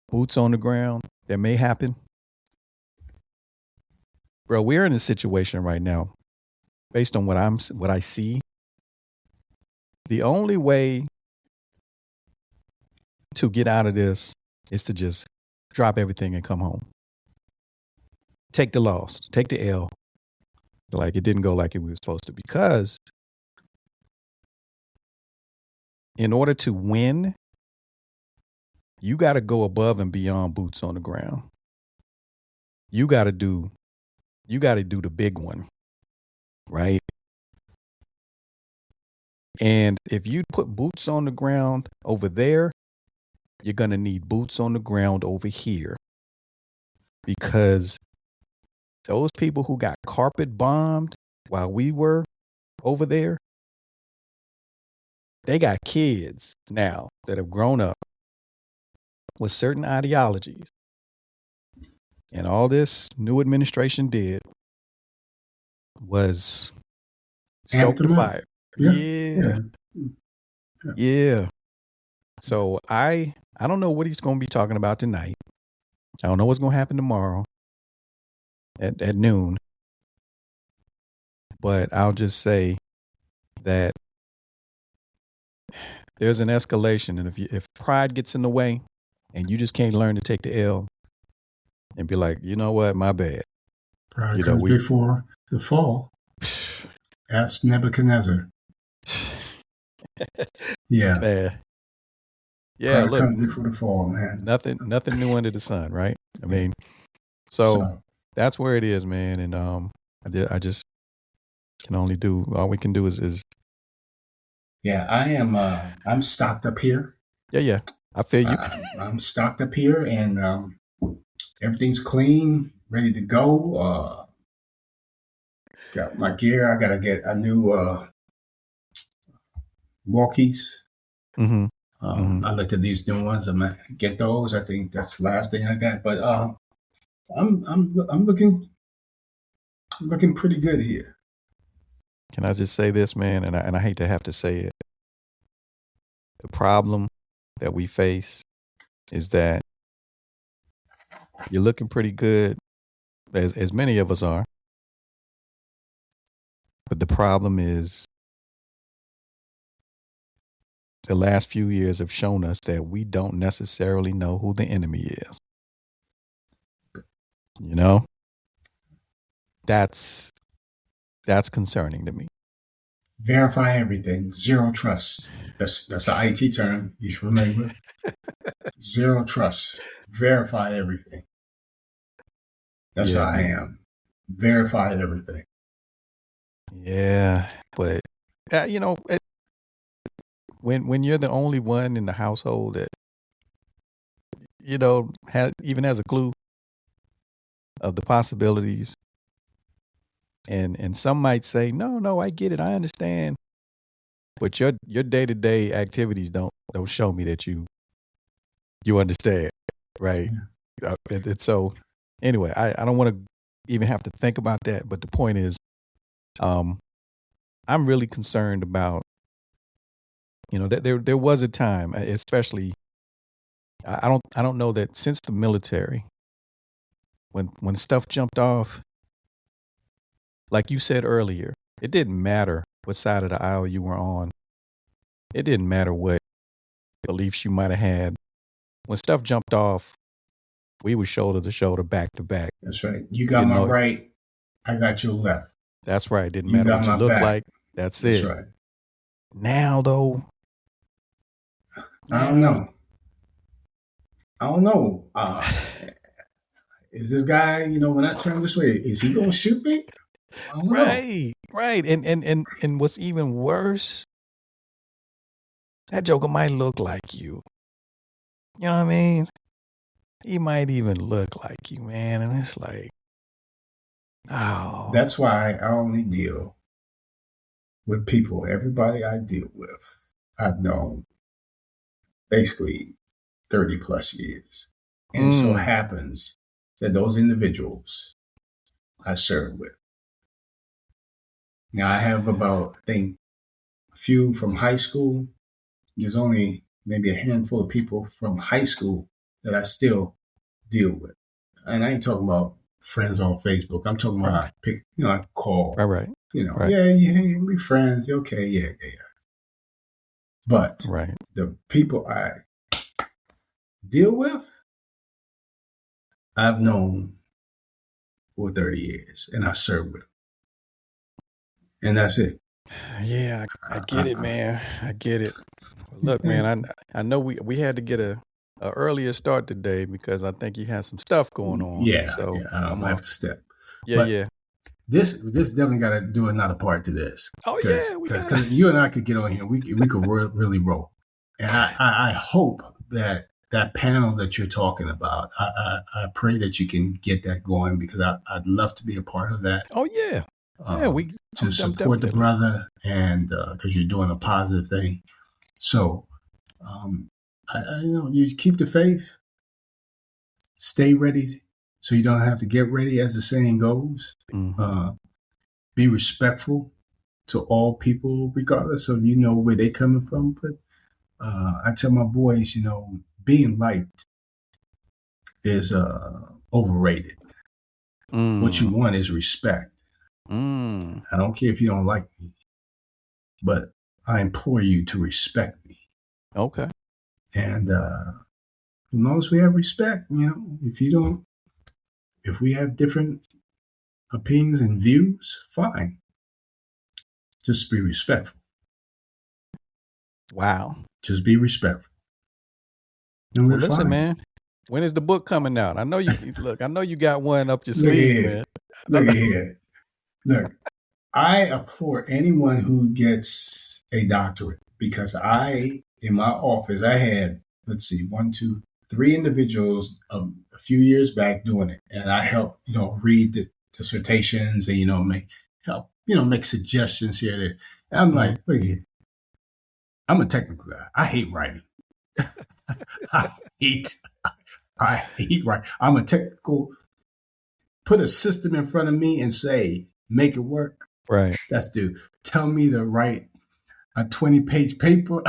boots on the ground that may happen. Bro, we're in a situation right now, based on what I see. The only way to get out of this is to just drop everything and come home. Take the loss, take the L. Like it didn't go like it was supposed to, because in order to win, you got to go above and beyond boots on the ground. You got to do the big one, right? And if you put boots on the ground over there, you're going to need boots on the ground over here, because those people who got carpet bombed while we were over there, they got kids now that have grown up with certain ideologies. And all this new administration did was stoke the fire. Yeah. So I don't know what he's going to be talking about tonight. I don't know what's going to happen tomorrow at noon. But I'll just say that there's an escalation. And if pride gets in the way and you just can't learn to take the L and be like, you know what, my bad. Pride comes before the fall. Ask Nebuchadnezzar. Yeah. Man. Yeah, pride comes before the fall, man. Nothing new under the sun, right? I mean, so that's where it is, man. And I just can only do, all we can do is yeah, I'm stocked up here. Yeah. I feel you. I'm stocked up here, and everything's clean, ready to go. Got my gear. I gotta get a new walkies. Mm-hmm. I looked at these new ones. I'm gonna get those. I think that's the last thing I got. But I'm looking pretty good here. Can I just say this, man? And I hate to have to say it. The problem that we face is that you're looking pretty good, as many of us are. But the problem is the last few years have shown us that we don't necessarily know who the enemy is. You know? That's concerning to me. Verify everything. Zero trust. That's an IT term you should remember. Zero trust. Verify everything. That's how I am. Verify everything. Yeah, but you know, when you're the only one in the household that even has a clue of the possibilities, and some might say, no, I get it, I understand, but your day-to-day activities don't show me that you understand, right? Yeah. And so anyway, I don't want to even have to think about that, but the point is, I'm really concerned about, that there was a time, especially, I don't know that since the military, when stuff jumped off, like you said earlier, it didn't matter what side of the aisle you were on. It didn't matter what beliefs you might have had when stuff jumped off, we were shoulder to shoulder, back to back. That's right. You got my right, I got your left. That's right. Didn't matter what you look like. That's it. Right. Now, though, I don't know. Is this guy, when I turn this way, is he gonna shoot me? I don't know. Right. And what's even worse, that joker might look like you. You know what I mean? He might even look like you, man. And it's like, oh. That's why I only deal with people. Everybody I deal with, I've known basically 30 plus years. And it so happens that those individuals I serve with. Now I have about, I think, a few from high school. There's only maybe a handful of people from high school that I still deal with. And I ain't talking about friends on Facebook. I'm talking about, I call. Right. Yeah, we friends. Okay, yeah. But the people I deal with, I've known for 30 years, and I serve with them. And that's it. Yeah, I get it, man. I get it. Look, man, I know we had to get a earlier start today because I think you had some stuff going on. So I'm gonna have to step. Yeah. This definitely got to do another part to this. Oh yeah, because you and I could get on here. We could really roll. And I hope that panel that you're talking about, I pray that you can get that going because I'd love to be a part of that. Oh yeah. To support the brother and because you're doing a positive thing. So, you keep the faith, stay ready so you don't have to get ready, as the saying goes. Mm-hmm. Be respectful to all people, regardless of, where they coming from. But I tell my boys, being liked is overrated. What you want is respect. I don't care if you don't like me, but I implore you to respect me. Okay. And as long as we have respect, if we have different opinions and views, fine. Just be respectful. Wow. Just be respectful. Well, listen, man. When is the book coming out? I know you look. I know you got one up your sleeve, man. Look at here. Look, I applaud anyone who gets a doctorate because in my office, I had, 1, 2, 3 individuals a few years back doing it. And I helped, read the dissertations and, make suggestions here. There. And I'm like, look here. I'm a technical guy. I hate writing. I hate writing. I'm a technical. Put a system in front of me and say, make it work. Right. Tell me to write a 20-page paper.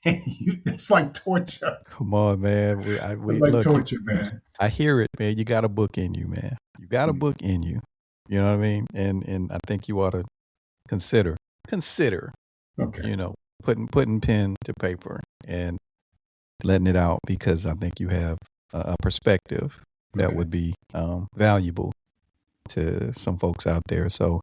And it's like torture. Come on, man. It's like torture, man. I hear it, man. You got a book in you, man. You got a book in you. You know what I mean? And I think you ought to consider, okay. Putting pen to paper and letting it out because I think you have a perspective that would be valuable to some folks out there. So,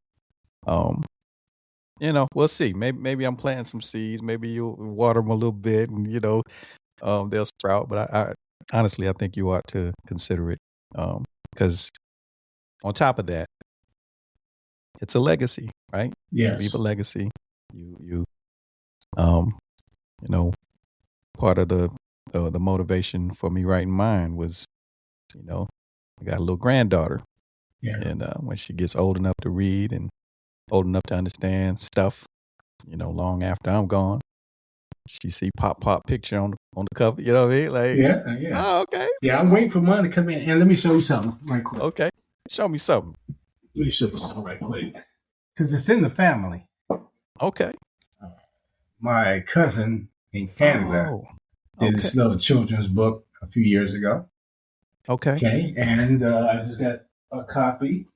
we'll see. Maybe I'm planting some seeds. Maybe you'll water them a little bit, and they'll sprout. But I honestly, I think you ought to consider it because on top of that, it's a legacy, right? Yes. Leave a legacy. You part of the motivation for me writing mine was, I got a little granddaughter. Yeah. And when she gets old enough to read and old enough to understand stuff, long after I'm gone, she see pop picture on the cover. You know what I mean? Like, yeah. Oh, okay. Yeah, I'm waiting for mine to come in. And let me show you something right quick. Okay. Show me something. Let me show you something right quick. Because it's in the family. Okay. My cousin in Canada did this little children's book a few years ago. Okay. And I just got a copy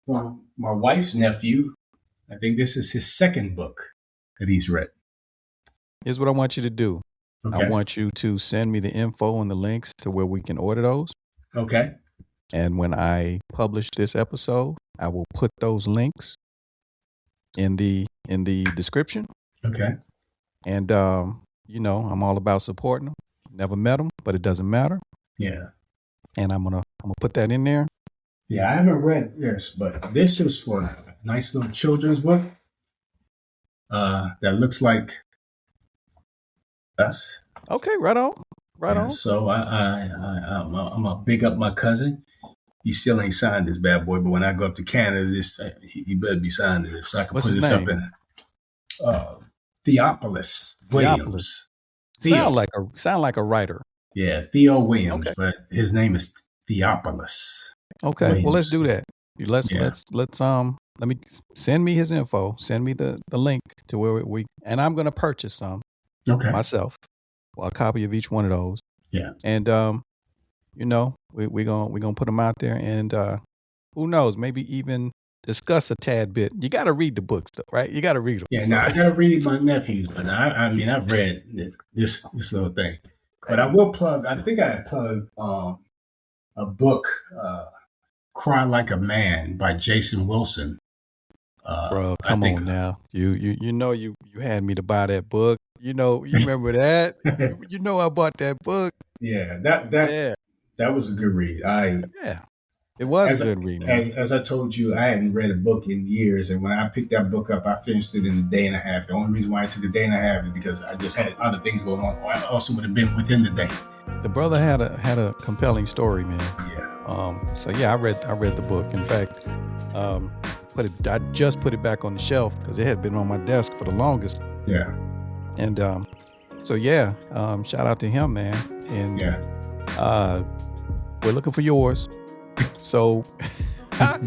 from my wife's nephew. I think this is his second book that he's read. Here's what I want you to do. Okay. I want you to send me the info and the links to where we can order those. Okay. And when I publish this episode, I will put those links in the description. Okay. And I'm all about supporting them. Never met them, but it doesn't matter. Yeah. And I'm gonna put that in there. Yeah, I haven't read this, but this is for a nice little children's book. That looks like us. Okay, right on. Right on. So I'm gonna big up my cousin. He still ain't signed this bad boy, but when I go up to Canada, he better be signed this so I can What's put his this name? up in Theophilus Williams. Sound like a writer. Yeah, Theo Williams, Okay. but his name is Theophilus. Okay, Williams. well, let's do that. Let me send me his info. Send me the link to where and I'm gonna purchase some myself. Well, a copy of each one of those. Yeah. And we're gonna put them out there, and who knows, maybe even discuss a tad bit. You got to read the books, though, right? You got to read them. Yeah, now I gotta read my nephews, but I've read this little thing. But I will plug. I think I plugged a book, "Cry Like a Man" by Jason Wilson. Bro, come on now. You had me to buy that book. You remember that? I bought that book. Yeah, that was a good read. It was a good read. As I told you, I hadn't read a book in years, and when I picked that book up, I finished it in a day and a half. The only reason why I took a day and a half is because I just had other things going on. Or I also would have been within the day. The brother had a compelling story, man. Yeah. So yeah, I read the book. In fact, I just put it back on the shelf because it had been on my desk for the longest. Yeah. And shout out to him, man. And we're looking for yours. So got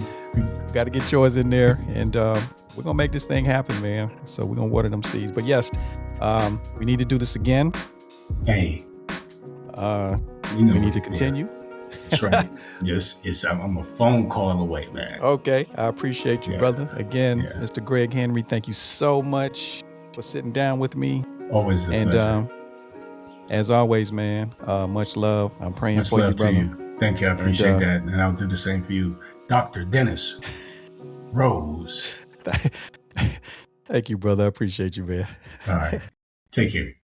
to get yours in there, and we're gonna make this thing happen, man. So we're gonna water them seeds. But yes, we need to do this again. Hey, we need to continue. Yeah. That's right. I'm a phone call away, man. Okay, I appreciate you, brother. Again, Mr. Greg Henry, thank you so much for sitting down with me. Always a pleasure. As always, man, much love. I'm praying for you, brother. You. Thank you. I appreciate that. And I'll do the same for you. Dr. Dennis Rose. Thank you, brother. I appreciate you, man. All right. Take care.